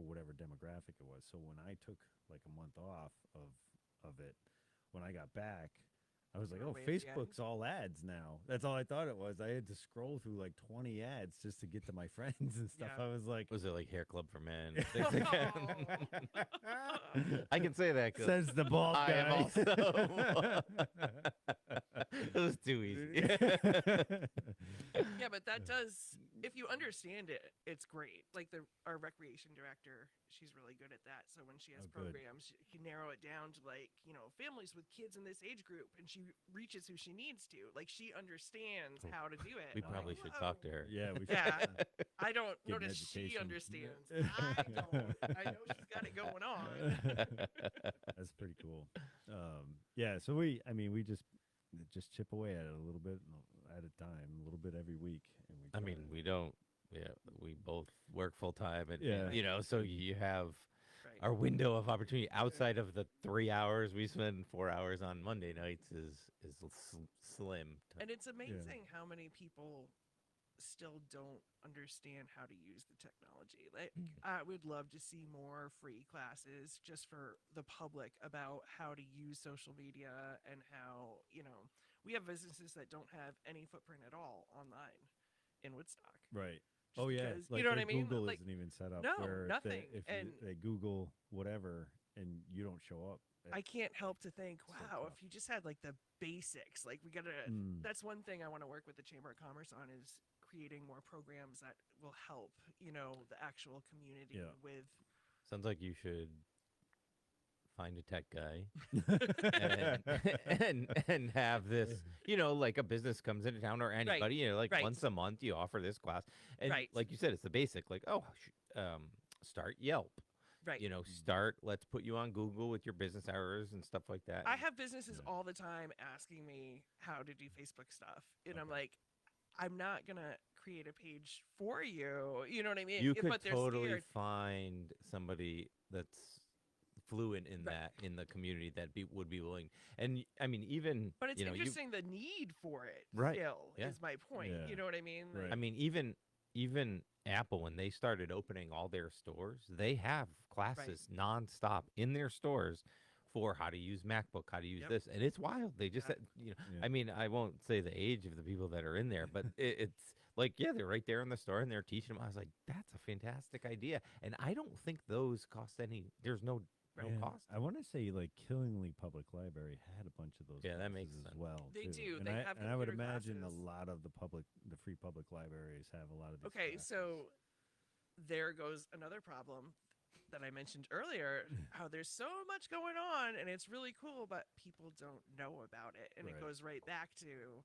whatever demographic it was. So when I took like a month off of it, when I got back, I was like, Throw oh, away the Facebook's all ads now. That's all I thought it was. I had to scroll through like 20 ads just to get to my friends and stuff. Yeah. I was like, Was it like Hair Club for Men? Things like that? I can say that 'cause says the bald I guy. am also. It was too easy. Yeah, but that does, if you understand it, it's great. Like our recreation director, she's really good at that. So when she has Oh, good. programs, she can narrow it down to like, you know, families with kids in this age group, and she reaches who she needs to. Like she understands Oh, how to do it. We I'm like, probably should "Whoa." talk to her. Yeah, we Yeah. should. I don't Give an notice she education. understands. I don't. I know she's got it going on. That's pretty cool. Yeah, so we just chip away at it a little bit at a time, a little bit every week. And we I try mean, to- we don't. Yeah, we both work full time, and Yeah. you know, so you have Right. our window of opportunity outside of the 3 hours we spend 4 hours on Monday nights is slim. And it's amazing how many people still don't understand how to use the technology. Like I would love to see more free classes just for the public about how to use social media and how, you know, we have businesses that don't have any footprint at all online in Woodstock. right. Just Oh yeah, because- like you know what their I mean? Google Like, isn't even set up. no, where nothing. If And- they Google whatever and you don't show up, I can't help to think, So wow, tough. if you just had like the basics, like we gotta. Mm. That's one thing I want to work with the Chamber of Commerce on is creating more programs that will help, you know, the actual community Yeah. with. Sounds like you should find a tech guy and have this, you know, like a business comes into town or anybody, you know, like right. once a month you offer this class, and Right. like you said, it's the basic, like start Yelp, Right. you know, let's put you on Google with your business hours and stuff like that. I have businesses Yeah. all the time asking me how to do Facebook stuff, and I'm Okay. like, I'm not gonna create a page for you. You know what I mean? You could but they're totally scared. find somebody that's fluent in Right. that in the community that would be willing. And I mean, even But it's you know, interesting the need for it Right. still Yeah. is my point. Yeah. You know what I mean? Right. I mean, even Apple, when they started opening all their stores, they have classes nonstop in their stores for how to use MacBook, how to use Yep. this, and it's wild. They just, Yeah. you know, Yeah. I mean, I won't say the age of the people that are in there, but it's like, yeah, they're right there in the store and they're teaching them. I was like, that's a fantastic idea, and I don't think those cost any. There's no Yeah. cost. I want to say like Killingly Public Library had a bunch of those. Yeah, that classes makes as sense. well. They too. do. And They I, have and I would computer imagine classes. a lot of the free public libraries have a lot of these. Okay, classes. so there goes another problem that I mentioned earlier, how there's so much going on and it's really cool, but people don't know about it. And it Right. goes right back to,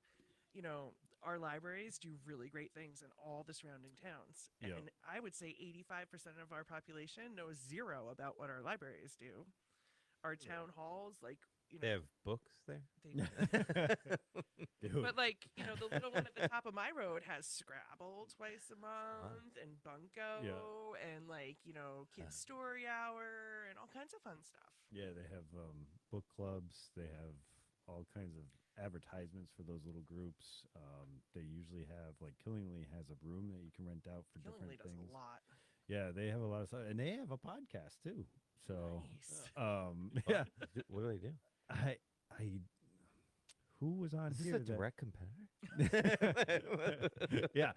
our libraries do really great things in all the surrounding towns. Yep. And I would say 85% of our population knows zero about what our libraries do. Our town halls, like, They have books there. they Dude. But like, the little one at the top of my road has Scrabble twice a month and Bunko and like, kids story hour and all kinds of fun stuff. Yeah, they have book clubs. They have all kinds of advertisements for those little groups. They usually have like Killingly has a room that you can rent out for Killingly different does things. a lot. Yeah, they have a lot of stuff, and they have a podcast too. So, Nice. yeah, What do they do? I, who was on Is this here? a that- direct competitor? yeah.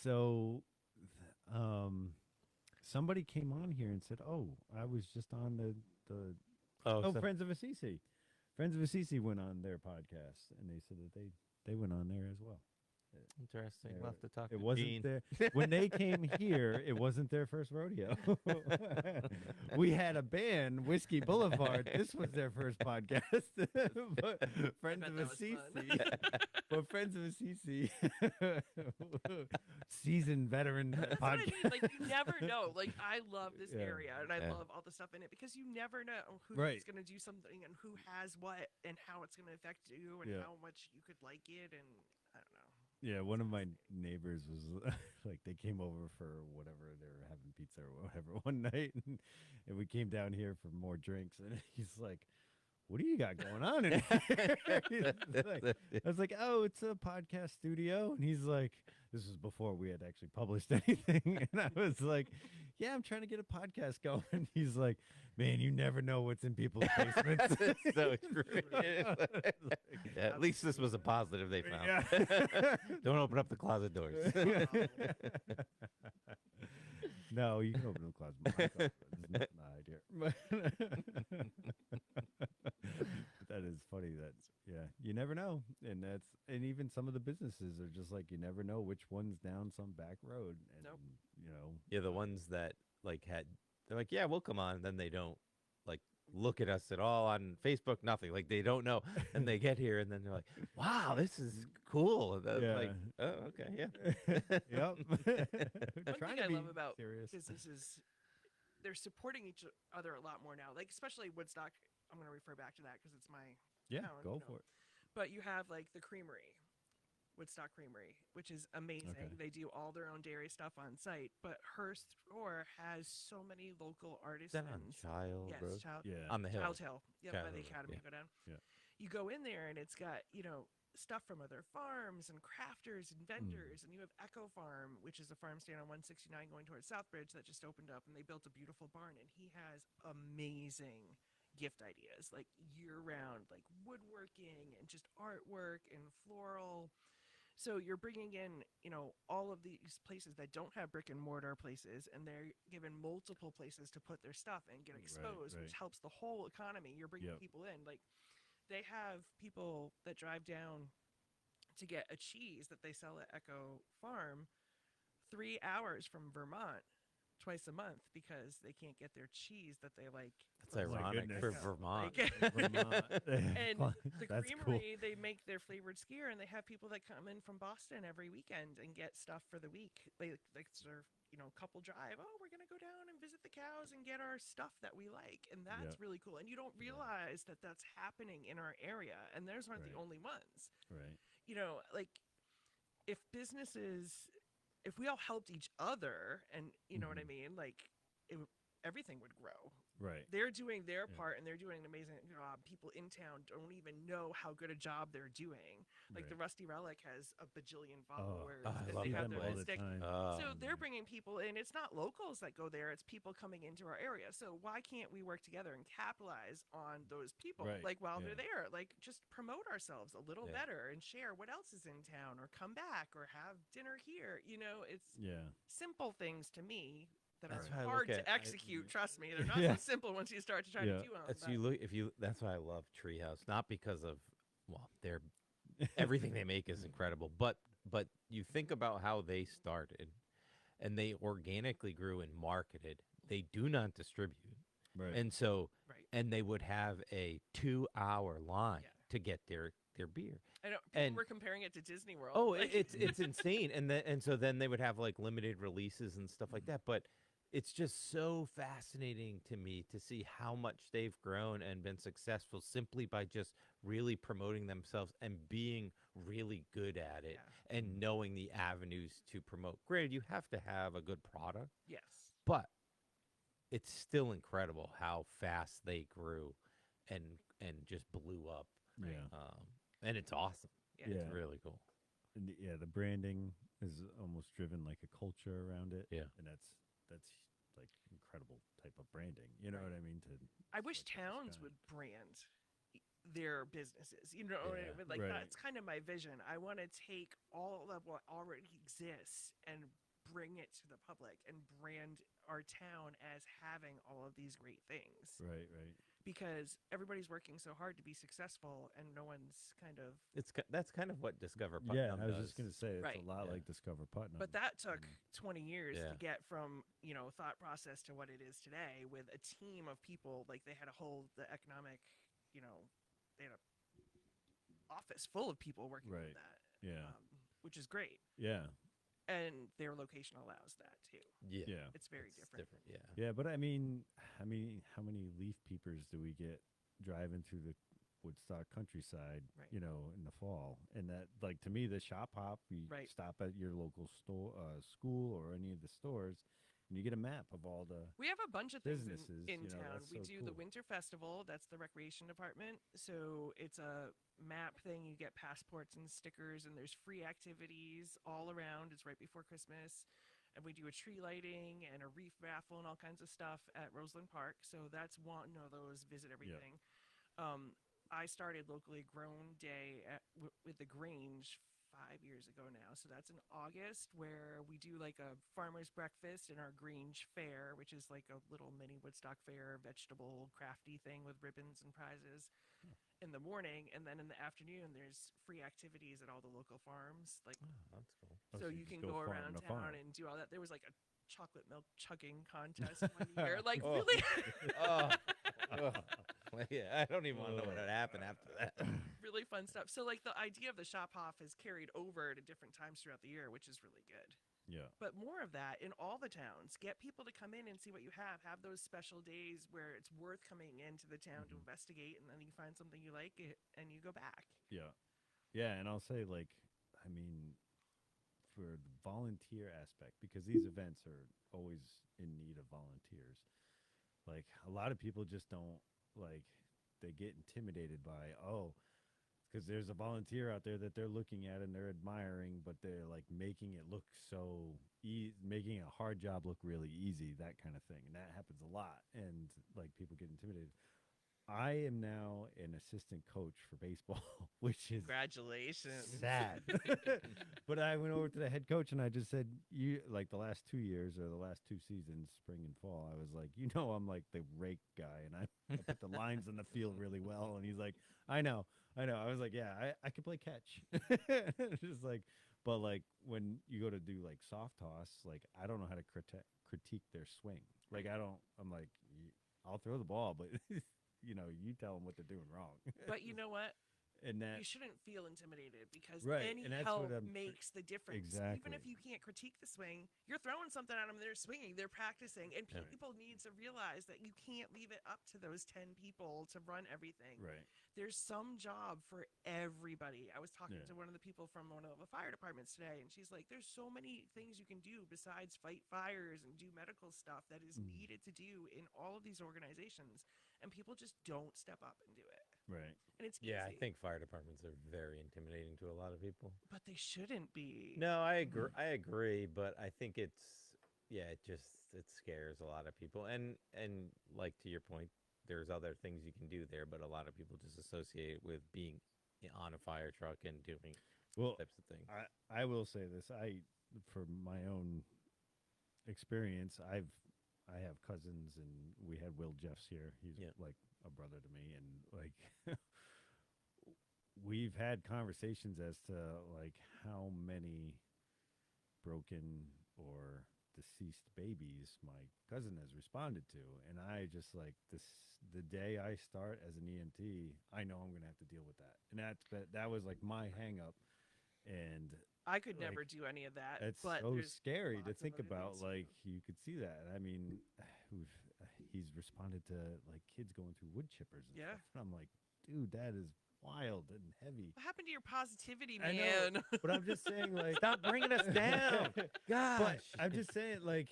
So, somebody came on here and said, "Oh, I was just on the Oh, Friends of Assisi. Friends of Assisi went on their podcast, and they said that they went on there as well. interesting. Yeah, We'll have to talk It to wasn't Gene. their when they came here. It wasn't their first rodeo. We had a band, Whiskey Boulevard. This was their first podcast. But Friends bet of that was Assisi, fun. but Friends of Assisi, seasoned veteran That's what I podcast. mean. Like, you never know. Like, I love this Yeah. area and I Yeah. love all the stuff in it because you never know who's Right. going to do something and who has what and how it's going to affect you and Yeah. how much you could like it. And I don't know. Yeah, one of my neighbors was like, they came over for whatever, they were having pizza or whatever one night, and we came down here for more drinks, and he's like, "What do you got going on in here?" He's like- I was like, "Oh, it's a podcast studio," and he's like, "This was before we had actually published anything," and I was like, "Yeah, I'm trying to get a podcast going." He's like, "Man, you never know what's in people's basements." That's so true. Yeah, at least this was a positive they found. Yeah. Don't open up the closet doors. No, you can open the closet. My closet. There's nothing to hide here. But that is funny. You never know, and even some of the businesses are just like you never know which one's down some back road, and Nope. Yeah, the ones that they're like, yeah, we'll come on. Then they don't like look at us at all on Facebook. Nothing. Like they don't know, and they get here, and then they're like, wow, this is cool. And then, Yeah. Like, oh, okay, yeah. Yep. One Trying thing to I be love about serious. businesses, they're supporting each other a lot more now. Like, especially Woodstock. I'm going to refer back to that because it's my Yeah, town, go for it. But you have like the creamery, Woodstock Creamery, which is amazing. Okay. They do all their own dairy stuff on site, but her store has so many local Is that on artisans. Child Yes, Road? Child Yeah. On the hill. Child Hill. Yeah, by Child the Hill, Academy. yeah. Go down. Yeah. You go in there and it's got, stuff from other farms and crafters and vendors. And you have Echo Farm, which is a farm stand on 169 going towards Southbridge that just opened up, and they built a beautiful barn. And he has amazing gift ideas, like year round, like woodworking and just artwork and floral. So you're bringing in, all of these places that don't have brick and mortar places, and they're given multiple places to put their stuff and get exposed, which right. helps the whole economy. You're bringing Yep. people in. Like, they have people that drive down to get a cheese that they sell at Echo Farm 3 hours from Vermont twice a month because they can't get their cheese that they like. That's from ironic for Echo. Vermont. Like, Vermont. and the That's creamery, they make their flavored skier, and they have people that come in from Boston every weekend and get stuff for the week. They serve, couple drive. Oh, we're gonna go down and visit the cows and get our stuff that we like, and that's Yep. really cool. And you don't realize that that's happening in our area, and theirs aren't the Right. only ones. Right. Like if we all helped each other, and you know what I Mhm. mean, like everything would grow. Right. They're doing their Yeah. part and they're doing an amazing job. People in town don't even know how good a job they're doing. Like the Right. Rusty Relic has a bajillion Oh, followers I and love they that have their place. own stick. time. So they're Yeah. bringing people in. It's not locals that go there, it's people coming into our area. So why can't we work together and capitalize on those people? Right, Like while yeah. they're there, like just promote ourselves a little Yeah. better and share what else is in town or come back or have dinner here. You know, it's Yeah. simple things to me that That's are why I look hard at- to I- execute. Trust me, they're not Yeah. so simple once you start to try Yeah. to do them. That's but- you look if you. That's why I love Treehouse, not because of well, they're everything they make is incredible, but you think about how they started, and they organically grew and marketed. They do not distribute, Right. and so Right. and they would have a 2-hour line Yeah. to get their beer. I know people and- were comparing it to Disney World. Oh, like- it's insane, and so then they would have like limited releases and stuff like that. But it's just so fascinating to me to see how much they've grown and been successful simply by just really promoting themselves and being really good at it Yeah. and knowing the avenues to promote. Granted, you have to have a good product, Yes. but it's still incredible how fast they grew and just blew up. Right. Yeah. And it's awesome. Yeah. It's Yeah. really cool. And yeah, the branding is almost driven like a culture around it. Yeah. And that's like incredible type of branding. You know Right. what I mean? I wish like this towns guy. would brand their businesses. You know what I Yeah. mean? Like Right. that's kind of my vision. I want to take all of what already exists and bring it to the public and brand our town as having all of these great things Right. Right. because everybody's working so hard to be successful and no one's kind of That's kind of what Discover Putnam Yeah, I was does. just gonna say it's Right. a lot Yeah. like Discover Putnam. but that took and- 20 years Yeah. to get from thought process to what it is today with a team of people. Like they had a whole the economic they had a office full of people working on Right. that Yeah. which is great, Yeah. and their location allows that too. Yeah, Yeah. It's very it's different. Yeah, Yeah, but I mean, how many leaf peepers do we get driving through the Woodstock countryside, Right. in the fall? And that, like, to me, the shop hop, you Right. stop at your local store, school, or any of the stores, and you get a map of all the. We have a bunch of things Businesses, in you know, town. that's We so do the cool. Winter Festival. That's the recreation department. So it's a map thing. You get passports and stickers, and there's free activities all around. It's right before Christmas. And we do a tree lighting and a reef raffle and all kinds of stuff at Roseland Park. So that's one of those visit everything. I started locally grown day with the Grange 5 years ago now. So that's in August where we do like a farmer's breakfast and our Grange fair, which is like a little mini Woodstock fair, vegetable crafty thing with ribbons and prizes in the morning. And then in the afternoon, there's free activities at all the local farms. Like, that's cool. Oh, so so you you just can go go farm around to town farm. and do all that. There was like a chocolate milk chugging contest one year. Like, Oh. really? Yeah, I don't even want to know what had happened after that. Really fun stuff. So like the idea of the shop off has carried over to different times throughout the year, which is really good. Yeah. But more of that in all the towns. Get people to come in and see what you have. Have those special days where it's worth coming into the town to investigate, and then you find something you like and you go back. Yeah. Yeah, and I'll say, like, I mean, for the volunteer aspect, because these events are always in need of volunteers. Like, a lot of people just don't, like, they get intimidated by, because there's a volunteer out there that they're looking at and they're admiring, but they're, like, making it look so, making a hard job look really easy, that kind of thing. And that happens a lot. And, like, people get intimidated. I am now an assistant coach for baseball, which is Congratulations. sad. But I went over to the head coach and I just said, "You like the last 2 years or the last 2 seasons, spring and fall." I was like, I'm like the rake guy, and I put the lines in the field really well." And he's like, "I know." I was like, "Yeah, I can play catch." Just like, but like when you go to do like soft toss, like I don't know how to critique their swing. Like I'm like, I'll throw the ball, but you tell them what they're doing wrong. But you know what? And that You shouldn't feel intimidated because Right, any and that's help what I'm makes the difference. exactly. Even if you can't critique the swing, you're throwing something at them, they're swinging, they're practicing, and Yeah. people need to realize that you can't leave it up to those 10 people to run everything. Right. There's some job for everybody. I was talking Yeah. to one of the people from one of the fire departments today, and she's like, there's so many things you can do besides fight fires and do medical stuff that is Mm. needed to do in all of these organizations, and people just don't step up and do it. Right. And it's Yeah, I easy, think fire departments are very intimidating to a lot of people. but they shouldn't be. No, I agree. I agree, but I think it scares a lot of people. And like to your point, there's other things you can do there, but a lot of people just associate it with being on a fire truck and doing Well, types of things. I will say this. For my own experience, I have cousins, and we had Will Jeffs here. He's Yeah. like a brother to me, and like we've had conversations as to like how many broken or deceased babies my cousin has responded to, and I just like this. The day I start as an EMT, I know I'm gonna have to deal with that, and that was like my hang up, and I could like, never do any of that. it's but so there's scary to lots of think other about. things. Like you could see that. I mean, he's responded to like kids going through wood chippers and Yeah. stuff, and I'm like, dude, that is wild and heavy. What happened to your positivity, I know, man? But I'm just saying, like, Stop bringing us down. Gosh. But I'm just saying, like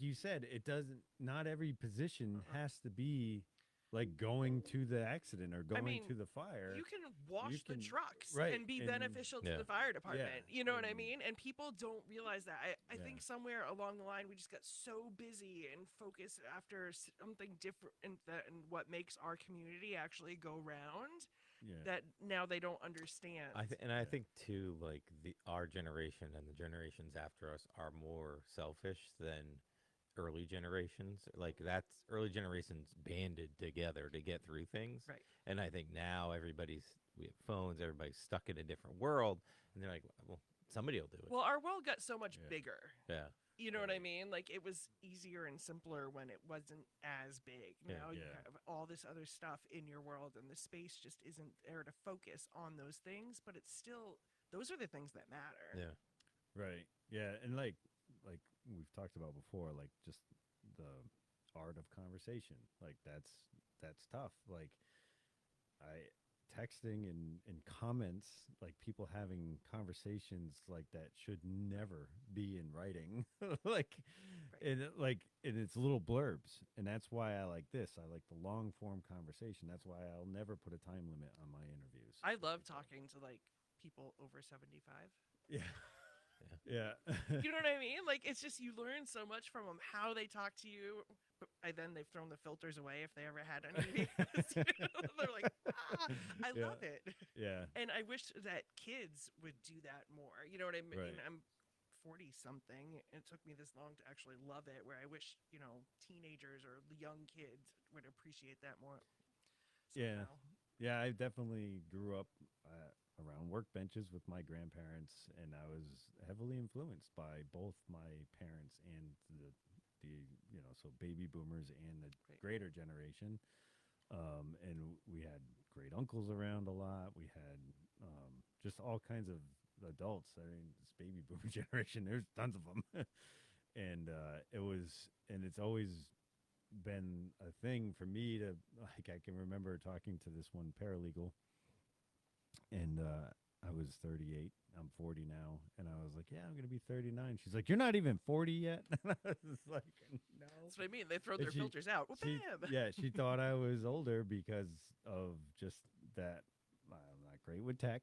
you said, it doesn't. Not every position has to be like going to the accident or going mean, to the fire. You can wash the can- trucks right, and be and- beneficial to Yeah. the fire department. You know what I and- mean? And people don't realize that. I Yeah. think somewhere along the line we just got so busy and focused after something different and what makes our community actually go round yeah, that now they don't understand. I think too, like our generation and the generations after us are more selfish than early generations. Like that's early generations banded together to get through things. Right. And I think now we have phones, everybody's stuck in a different world, and they're like, well, somebody will do it. Well, our world got so much Yeah. bigger. Yeah. You know what I mean? Like it was easier and simpler when it wasn't as big. Yeah. Now you Yeah. have all this other stuff in your world, and the space just isn't there to focus on those things. But it's still those are the things that matter. Yeah. right, yeah, and like we've talked about before, like just the art of conversation. Like that's tough. Like I texting and comments, like people having conversations like that should never be in writing. like and it's little blurbs, and that's why I like this. I like the long form conversation. That's why I'll never put a time limit on my interviews. I love talking to like people over 75. Yeah. Yeah. You know what I mean? Like it's just you learn so much from them, how they talk to you. And then they've thrown the filters away if they ever had any. They're like, I Yeah. love it. Yeah. And I wish that kids would do that more. You know what I mean? Right. I'm 40 something. It took me this long to actually love it, where I wish, teenagers or young kids would appreciate that more. Yeah. somehow. Yeah, I definitely grew up around workbenches with my grandparents, and I was heavily influenced by both my parents and the so baby boomers and the Right. greater generation. And we had great uncles around a lot. We had just all kinds of adults. I mean, this baby boomer generation, there's tons of them. And it's always been a thing for me to, like, I can remember talking to this one paralegal, and I was 38. I'm 40 now, and I was like, "Yeah, I'm gonna be 39." She's like, "You're not even 40 yet." And I was like, "No." That's what I mean. They throw And their filters out. Well, She, bam! yeah, she thought I was older because of just that. I'm not great with tech.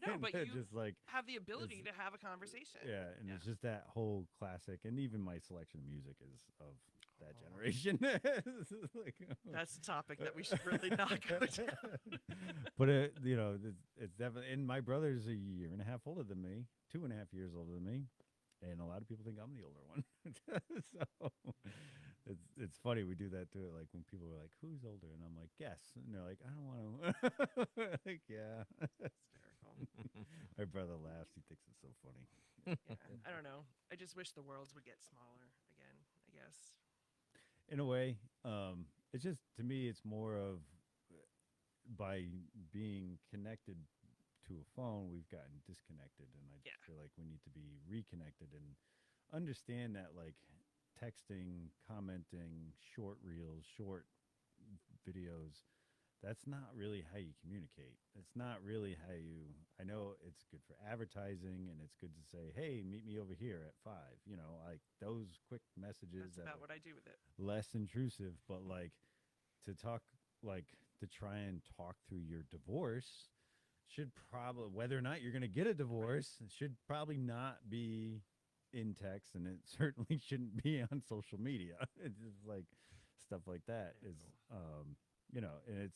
No, but And you just like have the ability to have a conversation. yeah, and Yeah. it's just that whole classic, and even my selection of music is of that Oh. generation. It's like, That's a topic that we should really not go down. But it's definitely. And my brother's a year and a half older than me, 2.5 years older than me, and a lot of people think I'm the older one. So it's funny we do that too. Like when people are like, "Who's older?" and I'm like, "Guess," and they're like, "I don't want to." Like, yeah. Hysterical. My brother laughs. He thinks it's so funny. Yeah, I don't know. I just wish the worlds would get smaller again, I guess. In a way, it's just, to me, it's more of by being connected to a phone, we've gotten disconnected, and I Yeah. just feel like we need to be reconnected and understand that like texting, commenting, short reels, short videos, that's not really how you communicate. It's not really how you. I know it's good for advertising, and it's good to say, "Hey, meet me over here at 5." You know, like those quick messages That's that about are what I do with it. less intrusive. But like to talk, like to try and talk through your divorce, should probably, whether or not you're going to get a divorce, it should probably not be in text, and it certainly shouldn't be on social media. It's just like stuff like that Yeah, is, cool. you know, and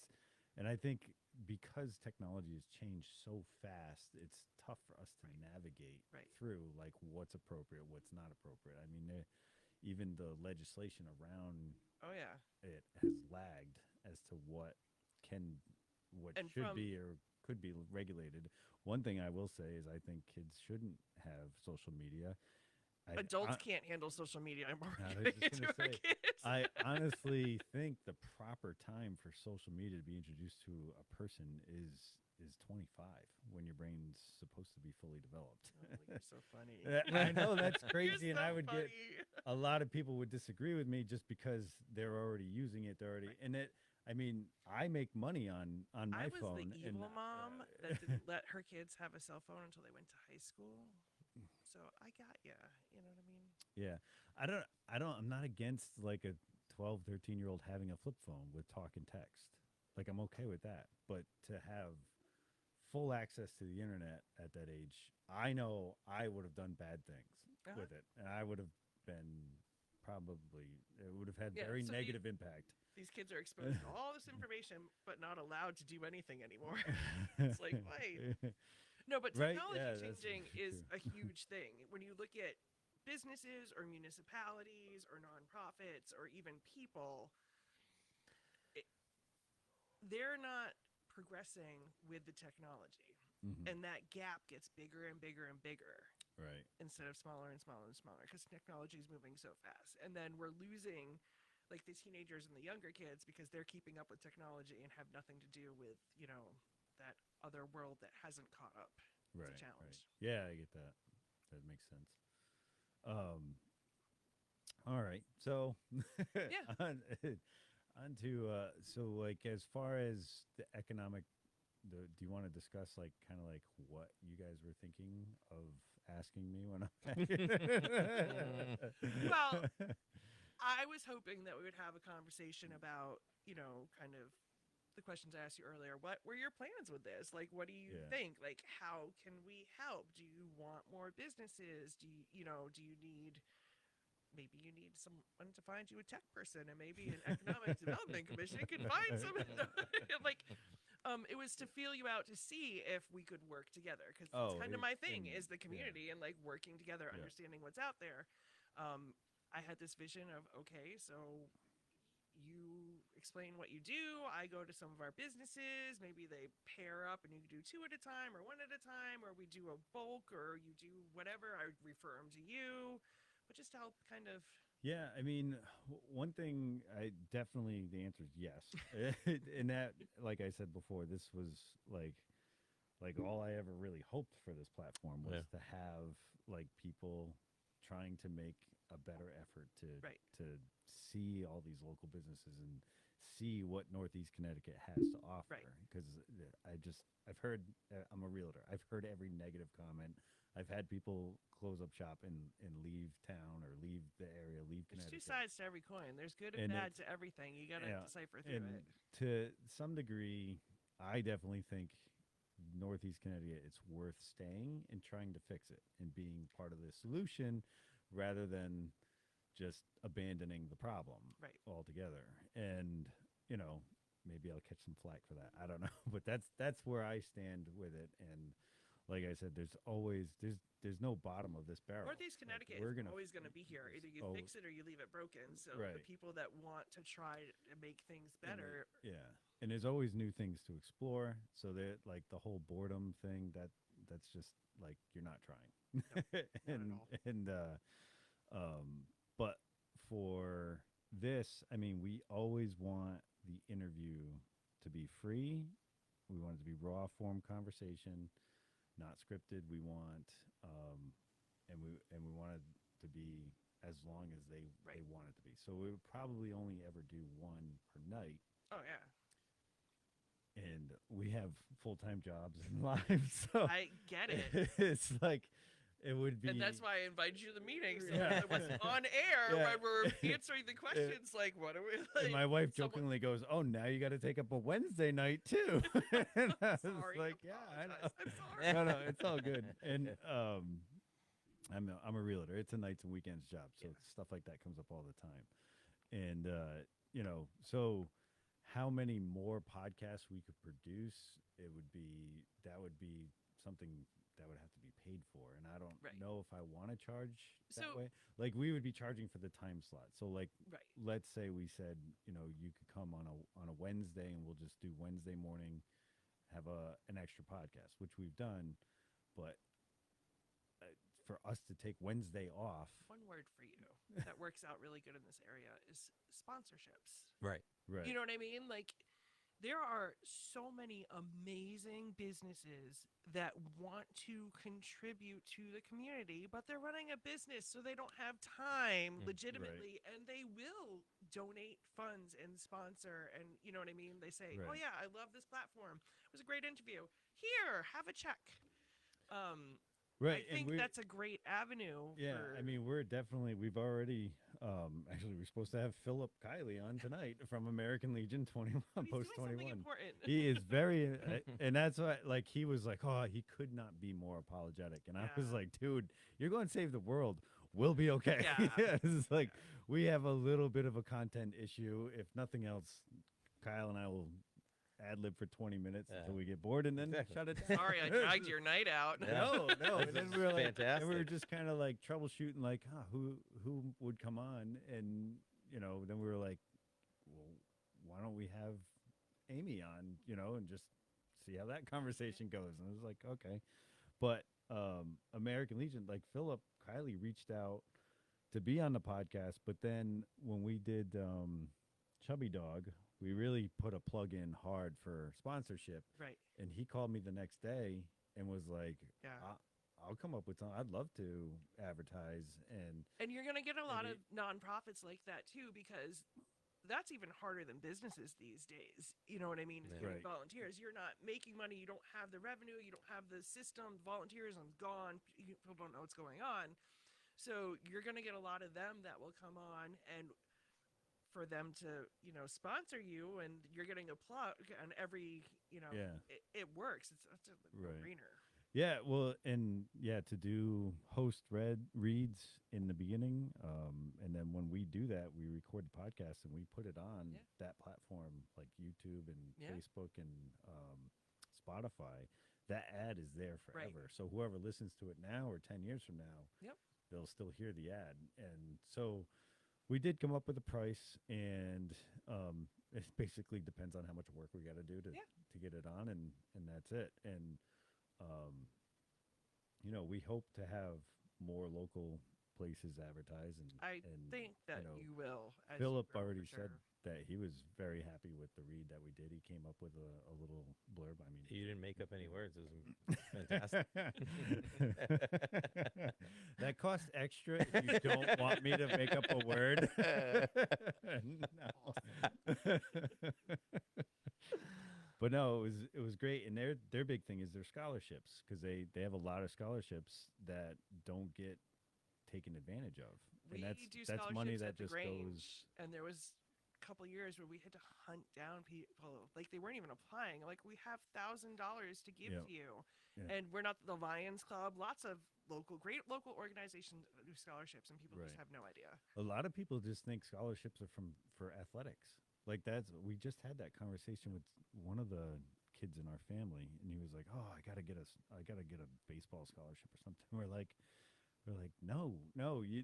and I think because technology has changed so fast, it's tough for us to Right. navigate Right. through like what's appropriate, what's not appropriate. I mean, even the legislation around Oh yeah. it has lagged as to can what And should from be or could be regulated. One thing I will say is I think kids shouldn't have social media. adults can't handle social media anymore. I We're was giving just it to gonna our say, kids. I honestly think the proper time for social media to be introduced to a person is 25 when your brain's supposed to be fully developed. Oh, you're so funny. I know that's You're crazy, and so I would get funny. a lot of people would disagree with me just because they're already using it. They're already Right. and it. I mean, I make money on I my was the phone, and evil mom that didn't let her kids have a cell phone until they went to high school. So I got ya. You know what I mean? yeah, I'm not against like a 12, 13-year old having a flip phone with talk and text. Like I'm okay with that, but to have full access to the internet at that age, I know I would have done bad things Uh-huh. with it, and I would have been probably it would have had Yeah. very So negative impact. these kids are exposed to all this information, but not allowed to do anything anymore. It's like, wait. No, but Right? technology Yeah, that's changing true. is a huge thing. When you look at businesses or municipalities or nonprofits or even people, it, they're not progressing with the technology. Mhm. And that gap gets bigger and bigger and bigger Right. instead of smaller and smaller and smaller because technology is moving so fast. And then we're losing like the teenagers and the younger kids because they're keeping up with technology and have nothing to do with, that other world that hasn't caught up. It's Right. a Right. challenge. Yeah, I get that. That makes sense. Um. All right. So, Yeah. on, on to so like as far as the economic, do you want to discuss like kind of like what you guys were thinking of asking me when Well, I was hoping that we would have a conversation about, kind of the questions I asked you earlier. What were your plans with this? Like, what do you Yeah. think? Like, how can we help? Do you want more businesses? Do you need, maybe you need someone to find you a tech person and maybe an economic development commission can find some, like, it was to feel you out to see if we could work together because it's Oh, kind of my thing and is the yeah, community and like working together, yeah, understanding what's out there. I had this vision of, okay, so you explain what you do. I go to some of our businesses. Maybe they pair up and you do two at a time or one at a time, or we do a bulk or you do whatever. I refer them to you, but just to help kind of. yeah. I mean, one thing I definitely the answer is yes, and that, like I said before, this was like all I ever really hoped for this platform was Yeah. to have like people trying to make a better effort Right. to see all these local businesses and see what Northeast Connecticut has to offer. Right. Because I've heard, I'm a realtor. I've heard every negative comment. I've had people close up shop and leave town or leave the area, leave There's two Connecticut. sides to every coin. There's good and And bad it's to everything. You got to yeah, decipher through and it. to some degree, I definitely think Northeast Connecticut, it's worth staying and trying to fix it and being part of the solution rather than just abandoning the problem Right. altogether. And you know, maybe I'll catch some flack for that. I don't know, but that's where I stand with it. And like I said, there's no bottom of this barrel. Northeast Like, Connecticut we're is gonna always going to be here. Either you oh, fix it or you leave it broken. So right. the people that want to try to make things And better, yeah, and there's always new things to explore. So that like the whole boredom thing, that's just like you're not trying. not and at all. and but for this, I mean, we always want the interview to be free We want it to be raw form conversation, not scripted. We want, and we want it to be as long as they Right. want it to be. So we would probably only ever do one per night. Oh yeah. And we have full time jobs and lives, so I get it. it's like it would be. And that's why I invited you to the meeting, so Yeah. that it was on air Yeah. when we're answering the questions. Like, what are we? Like, And my wife someone- jokingly goes, "Oh, now you got to take up a Wednesday night too." And I was Sorry, like, "Yeah, I know." apologize. I'm sorry. No, it's all good. And I'm a realtor. It's a nights and weekends job, so Yeah. stuff like that comes up all the time. And so how many more podcasts we could produce? That would be something that would have to be paid for, and I don't Right. know if I want to charge that So- way. Like we would be charging for the time slot. So like Right. let's say we said, you could come on a Wednesday and we'll just do Wednesday morning, have an extra podcast, which we've done, but for us to take Wednesday off, One word for you that works out really good in this area is sponsorships. Right. right? You know what I mean? Like, there are so many amazing businesses that want to contribute to the community, but they're running a business, so they don't have time legitimately, and they will donate funds and sponsor. And you know what I mean? They say, "Oh Right. yeah, I love this platform. It was a great interview. Here, have a check." Right. I think that's a great avenue. Yeah, for, I mean, we've already, actually, we're supposed to have Philip Kiley on tonight from American Legion 21, but he's Post doing something 21. important. He is very, and that's why, like, he was like, oh, he could not be more apologetic. And I was Yeah. like, dude, you're going to save the world. We'll be okay. Yeah. It's like, we have a little bit of a content issue. If nothing else, Kyle and I will ad lib for 20 minutes Yeah. until we get bored and then Exactly. shut it down. Sorry, I dragged your night out. No. And then we were like, and we were Fantastic. just kind of like troubleshooting, like, who would come on, and then we were like, well, why don't we have Amy on, and just see how that conversation goes? And I was like, okay, but American Legion, like Philip Kiley reached out to be on the podcast, but then when we did Chubby Dog, we really put a plug in hard for sponsorship. Right. And he called me the next day and was like, Yeah. I'll come up with something. I'd love to advertise. And you're going to get a lot Maybe- of nonprofits like that too, because that's even harder than businesses these days. You know what I mean? Is Yeah. getting Right. volunteers. You're not making money. You don't have the revenue. You don't have the system. Volunteers are gone. People don't know what's going on. So you're going to get a lot of them that will come on, and for them to, sponsor you, and you're getting a plug on every, Yeah. it works. It's a Right. no-brainer. Yeah, well, and to do host reads in the beginning, and then when we do that, we record the podcast and we put it on Yeah. that platform like YouTube and Yeah. Facebook and Spotify. That ad is there Right. forever. So whoever listens to it now or 10 years from now, Yep. they'll still hear the ad. And so we did come up with a price, and it basically depends on how much work we got to do to Yeah. get it on, and that's it. And we hope to have more local places advertise. And I and, think that you will. as you Philip grow, for already said sure. that he was very happy with the read that we did. He came up with a little blurb. I mean, You didn't make up any words. It was fantastic. that costs extra if you don't want me to make up a word. No. But no, it was great, and their big thing is their scholarships, because they have a lot of scholarships that don't get taken advantage of, We and do that's money scholarships that at the just Grange, goes. and there was a couple years where we had to hunt down people, like they weren't even applying. Like, we have $1,000 to give Yeah. to you, Yeah. and we're not the Lions Club. Lots of great local organizations that do scholarships, and people Right. just have no idea. A lot of people just think scholarships are for athletics. Like we just had that conversation with one of the kids in our family, and he was like, "Oh, I gotta get a baseball scholarship or something." We're like, no,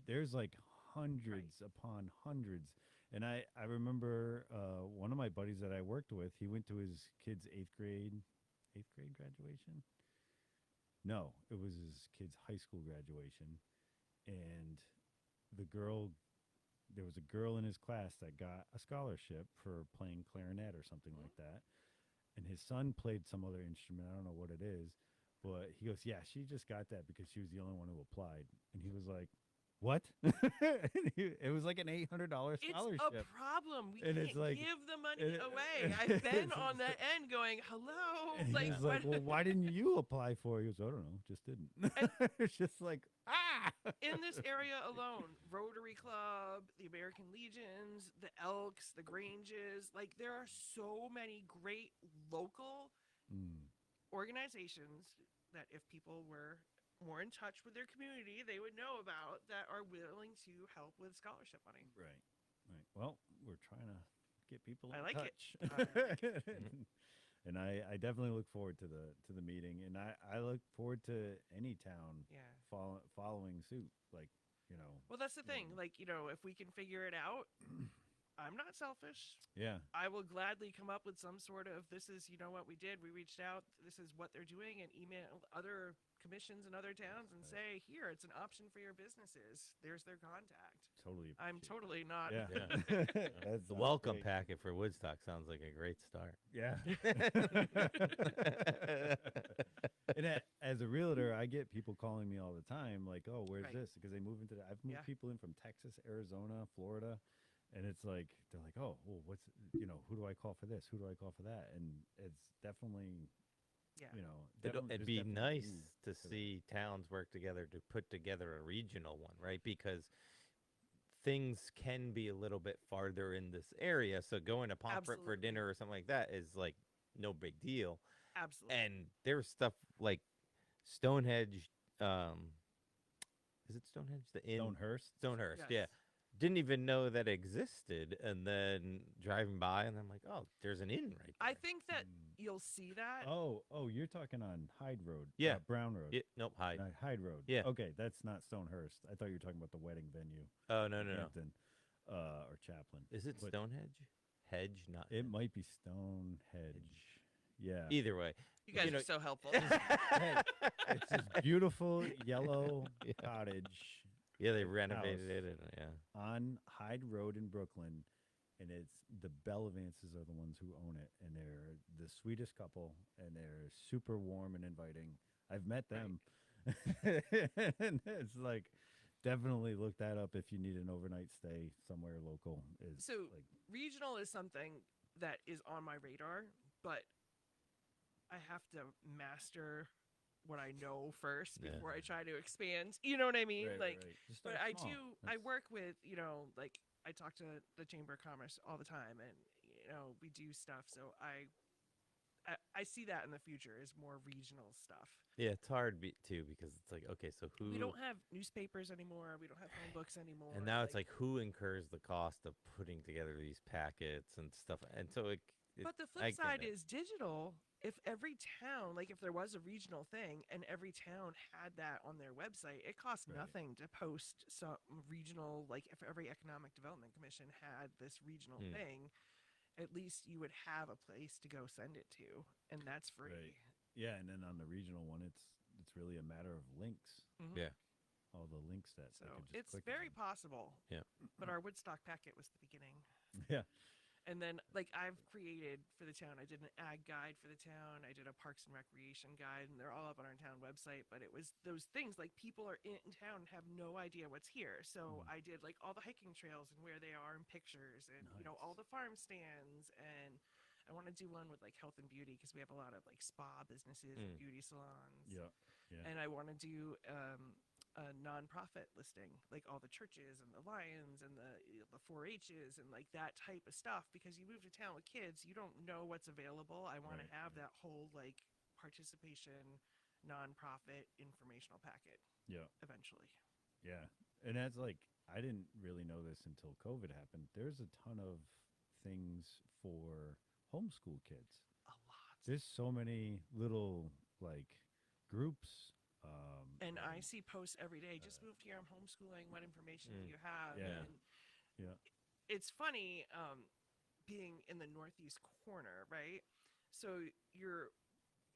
there's like hundreds upon hundreds. And I remember one of my buddies that I worked with, he went to his kid's eighth grade graduation. No, it was his kid's high school graduation, and there was a girl in his class that got a scholarship for playing clarinet or something like that. and his son played some other instrument. I don't know what it is, but he goes, "Yeah, she just got that because she was the only one who applied." And he was like, "What?" It was like an $800 It's scholarship. a problem. We And can't it's like- give the money and it- away. I've been on that end going, hello. And he was like, "Well, why didn't you apply for it?" He goes, "I don't know, just didn't." It's just like, in this area alone, Rotary Club, the American Legions, the Elks, the Granges, like there are so many great local Mm, organizations that if people were more in touch with their community, they would know about that are willing to help with scholarship money. right, right. Well, we're trying to get people I in like it. touch. I like it. And I definitely look forward to the meeting, and I look forward to any town Yeah. following suit. Like, you know, Well, that's the thing. Yeah. Like, if we can figure it out, I'm not selfish. yeah, I will gladly come up with some sort of this is, what we did. We reached out. This is what they're doing, and email other commissions in other towns and say, here, it's an option for your businesses. There's their contact. totally. I'm appreciate totally not. it. Yeah. Yeah, That's The not welcome great. packet for Woodstock sounds like a great start. Yeah. And as a realtor, I get people calling me all the time, like, "Oh, where's Right. this?" Because they move into. I've moved Yeah. people in from Texas, Arizona, Florida, and it's like they're like, "Oh, well, who do I call for this? Who do I call for that?" And it's definitely, Yeah. It'd be nice to see towns work together to put together a regional one, right? Because things can be a little bit farther in this area. So going to Pomfret for Absolutely. dinner or something like that is like no big deal. Absolutely. And there's stuff like Stonehenge. Is it Stonehenge? The inn? Stonehurst. Stonehurst, Yes. yeah. Didn't even know that existed, and then driving by, and I'm like, oh, there's an inn right there. I think that Mm. you'll see that. Oh, you're talking on Hyde Road. Yeah. Brown Road. Nope, Hyde. Hyde Road. Yeah. Okay, that's not Stonehurst. I thought you were talking about the wedding venue. Oh no, in no, no. Hampton, or Chaplin. Is it But Stonehenge? Hedge, not. It might be Stonehenge. Yeah. Either way. You guys know- are so helpful. Hey, it's this beautiful yellow Yeah. cottage Yeah, they renovated house. it, and yeah. on Hyde Road in Brooklyn, and it's the Bellevances are the ones who own it, and they're the sweetest couple, and they're super warm and inviting. I've met them, and it's like definitely look that up if you need an overnight stay somewhere local. Is So like regional is something that is on my radar, but I have to master what I know first Yeah. before I try to expand. You know what I mean? right, like, right. Just but start I small. do. I That's- work with like I talk to the Chamber of Commerce all the time, and we do stuff. So I see that in the future as more regional stuff. Yeah, it's hard too because it's like, okay, so who? We don't have newspapers anymore. We don't have phone books anymore. And now it's like who incurs the cost of putting together these packets and stuff, and so But the I flip get side it. is digital. If every town, like if there was a regional thing and every town had that on their website, it costs Right. nothing to post some regional, like if every economic development commission had this regional Hmm. thing, at least you would have a place to go send it to, and that's free. Right. Yeah, and then on the regional one, it's really a matter of links. Mhm. Yeah. All the links that they So could just it's click very on. possible. Yeah. But our Woodstock packet was the beginning. Yeah. And then, like, I've created for the town, I did an ag guide for the town. I did a parks and recreation guide, and they're all up on our town website. But it was those things like people are in town and have no idea what's here. So I did like all the hiking trails and where they are in pictures, and all Nice. the farm stands. And I want to do one with like health and beauty because we have a lot of like spa businesses and beauty salons. Yeah. Yeah. And I want to do a nonprofit listing, like all the churches and the Lions and the 4-H's and like that type of stuff. Because you move to town with kids, you don't know what's available. I want Right, to have right. that whole like participation nonprofit informational packet Yeah. eventually. Yeah. And that's like I didn't really know this until COVID happened. There's a ton of things for homeschool kids. A lot. There's so many little like groups. And I see posts every day. Just moved here. I'm homeschooling. What information do you have? Yeah. And Yeah. it's funny being in the northeast corner, right? So you're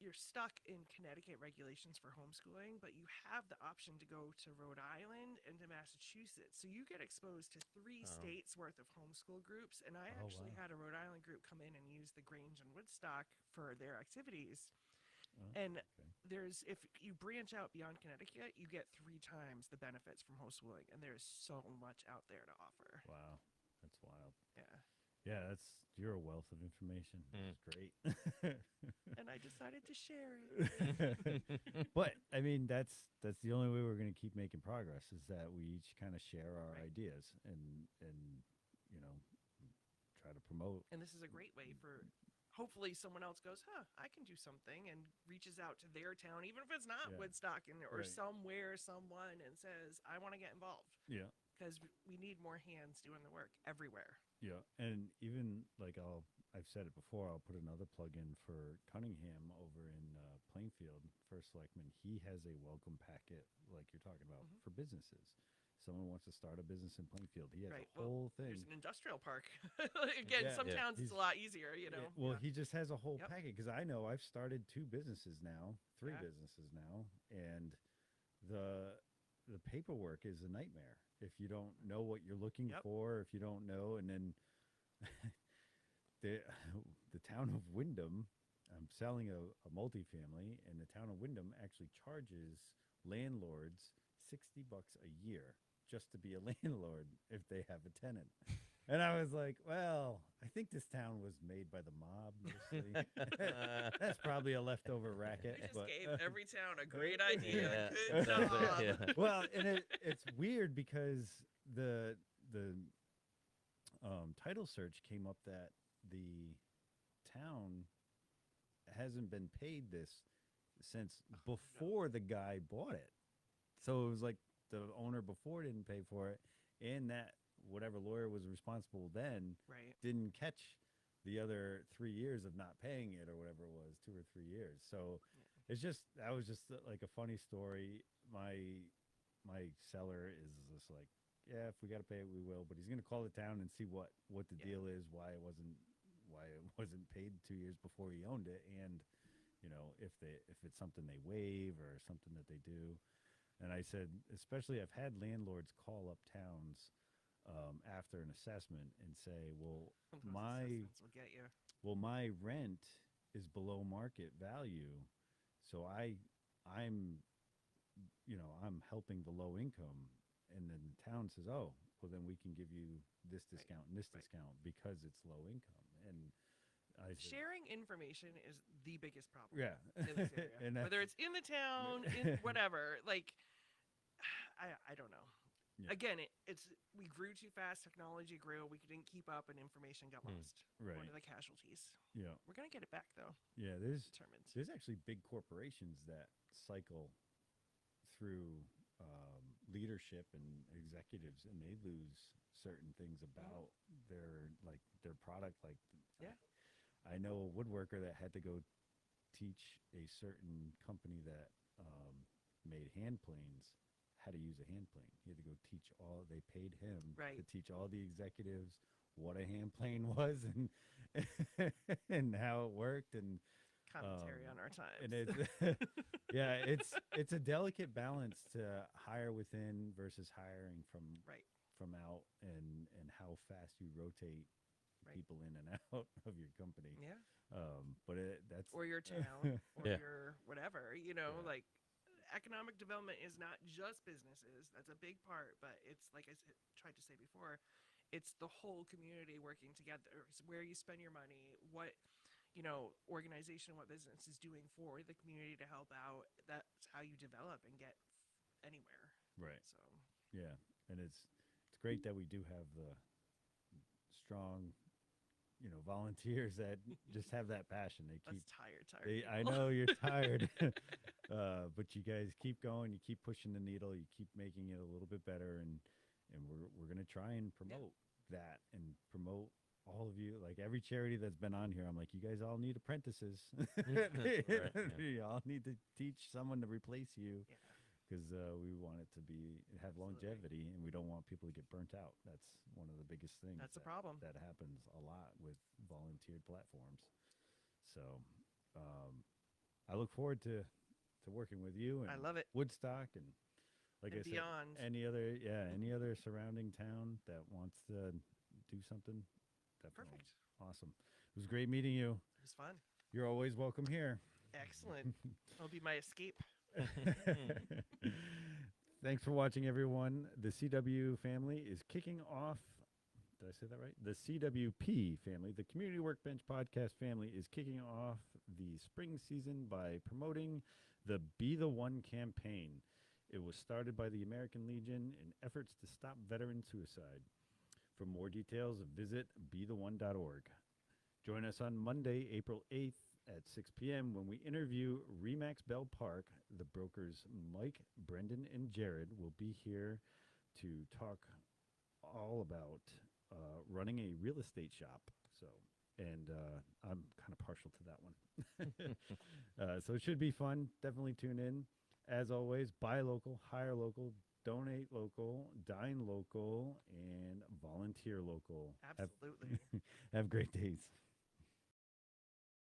you're stuck in Connecticut regulations for homeschooling, but you have the option to go to Rhode Island and to Massachusetts. So you get exposed to 3 Oh. states worth of homeschool groups. And I Oh, actually wow. had a Rhode Island group come in and use the Grange and Woodstock for their activities. Oh, And okay. if you branch out beyond Connecticut, you get 3 times the benefits from homeschooling. And there's so much out there to offer. Wow, that's wild. Yeah. Yeah, you're a wealth of information. Mm. That's great. And I decided to share it. But I mean, that's the only way we're going to keep making progress is that we each kind of share our Right. ideas and you know try to promote. And this is a great way for hopefully someone else goes, I can do something and reaches out to their town, even if it's not Yeah. Woodstock or Right. somewhere, someone, and says, I want to get involved Yeah, because we need more hands doing the work everywhere. yeah, and even like I've said it before. I'll put another plug in for Cunningham over in Plainfield. First Selectman, he has a welcome packet like you're talking about Mhm. for businesses. Someone wants to start a business in Plainfield. He has Right. a whole There's thing. an industrial park. Again, Yeah. some Yeah. towns it's a He's- lot easier, you Yeah, know. well, Yeah. he just has a whole Yep. packet because I know I've started 2 businesses now, 3 Yeah. businesses now, and the paperwork is a nightmare if you don't know what you're looking Yep. for, if you don't know, and then the the town of Wyndham, I'm selling a multifamily, and the town of Wyndham actually charges landlords $60 a year just to be a landlord if they have a tenant. And I was like, well, I think this town was made by the mob mostly. That's probably a leftover racket. We just but, gave every town a great idea. Yeah. Good That's job. it, yeah. well, and it's weird because the title search came up that the town hasn't been paid this since before the guy bought it. So it was like the owner before didn't pay for it, and that whatever lawyer was responsible then Right. didn't catch the other 3 years of not paying it or whatever it was, 2 or 3 years. So it's just that was just like a funny story. My seller is just like, yeah, if we got to pay it, we will. But he's gonna call the town and see what the Yeah. deal is, why it wasn't paid 2 years before he owned it, and if it's something they waive or something that they do. And I said, especially I've had landlords call up towns after an assessment and say, well, Sometimes my assessments will get you. my rent is below market value, so I'm I'm helping the low income, and then the town says, oh, well, then we can give you this Right. discount and this Right. discount because it's low income. And I said, Sharing information is the biggest problem. yeah, In this area. and Whether it's in the town, in whatever, like I don't know. Yeah. Again, we grew too fast. Technology grew. We didn't keep up, and information got lost. right, One of the casualties. yeah, We're gonna get it back though. yeah. There's Determined. actually big corporations that cycle through leadership and executives, and they lose certain things about their product. Like, Yeah. I know a woodworker that had to go teach a certain company that made hand planes how to use a hand plane. He had to go teach all. They paid him Right. to teach all the executives what a hand plane was and and how it worked, and Commentary on our times. and it's yeah, it's a delicate balance to hire within versus hiring Right. from out, and how fast you rotate Right. people in and out of your company. Yeah. But that's Or your town, or Yeah. your whatever. Yeah. Like economic development is not just businesses. That's a big part, but it's like I tried to say before, it's the whole community working together. It's where you spend your money, what organization, what business is doing for the community to help out. That's how you develop and get anywhere. right. So Yeah, and it's great that we do have the strong, volunteers that just have that passion. They keep. that's tired. I people. know you're tired, but you guys keep going. You keep pushing the needle. You keep making it a little bit better, and we're gonna try and promote that and promote all of you. Like every charity that's been on here, I'm like, you guys all need apprentices. Right, yeah. You all need to teach someone to replace you. Yeah. Because we want it to have Absolutely. longevity, and we don't want people to get burnt out. That's one of the biggest things. That's a problem. That happens a lot with volunteered platforms. So, I look forward to working with you and I love it. Woodstock and like And I said, beyond. any other surrounding town that wants to do something. Definitely Perfect. awesome. It was great meeting you. It was fun. You're always welcome here. Excellent. It'll be my escape. Thanks for watching, everyone. The CW family is kicking off. Did I say that right? The CWP family, the Community Workbench Podcast family, is kicking off the spring season by promoting the Be the One campaign. It was started by the American Legion in efforts to stop veteran suicide. For more details, visit betheone.org. Join us on Monday, April 8th at 6 p.m. when we interview Remax Bell Park. The brokers Mike, Brendan, and Jared will be here to talk all about running a real estate shop. So, and I'm kind of partial to that one. So it should be fun. Definitely tune in. As always, buy local, hire local, donate local, dine local, and volunteer local. Absolutely. Have great days.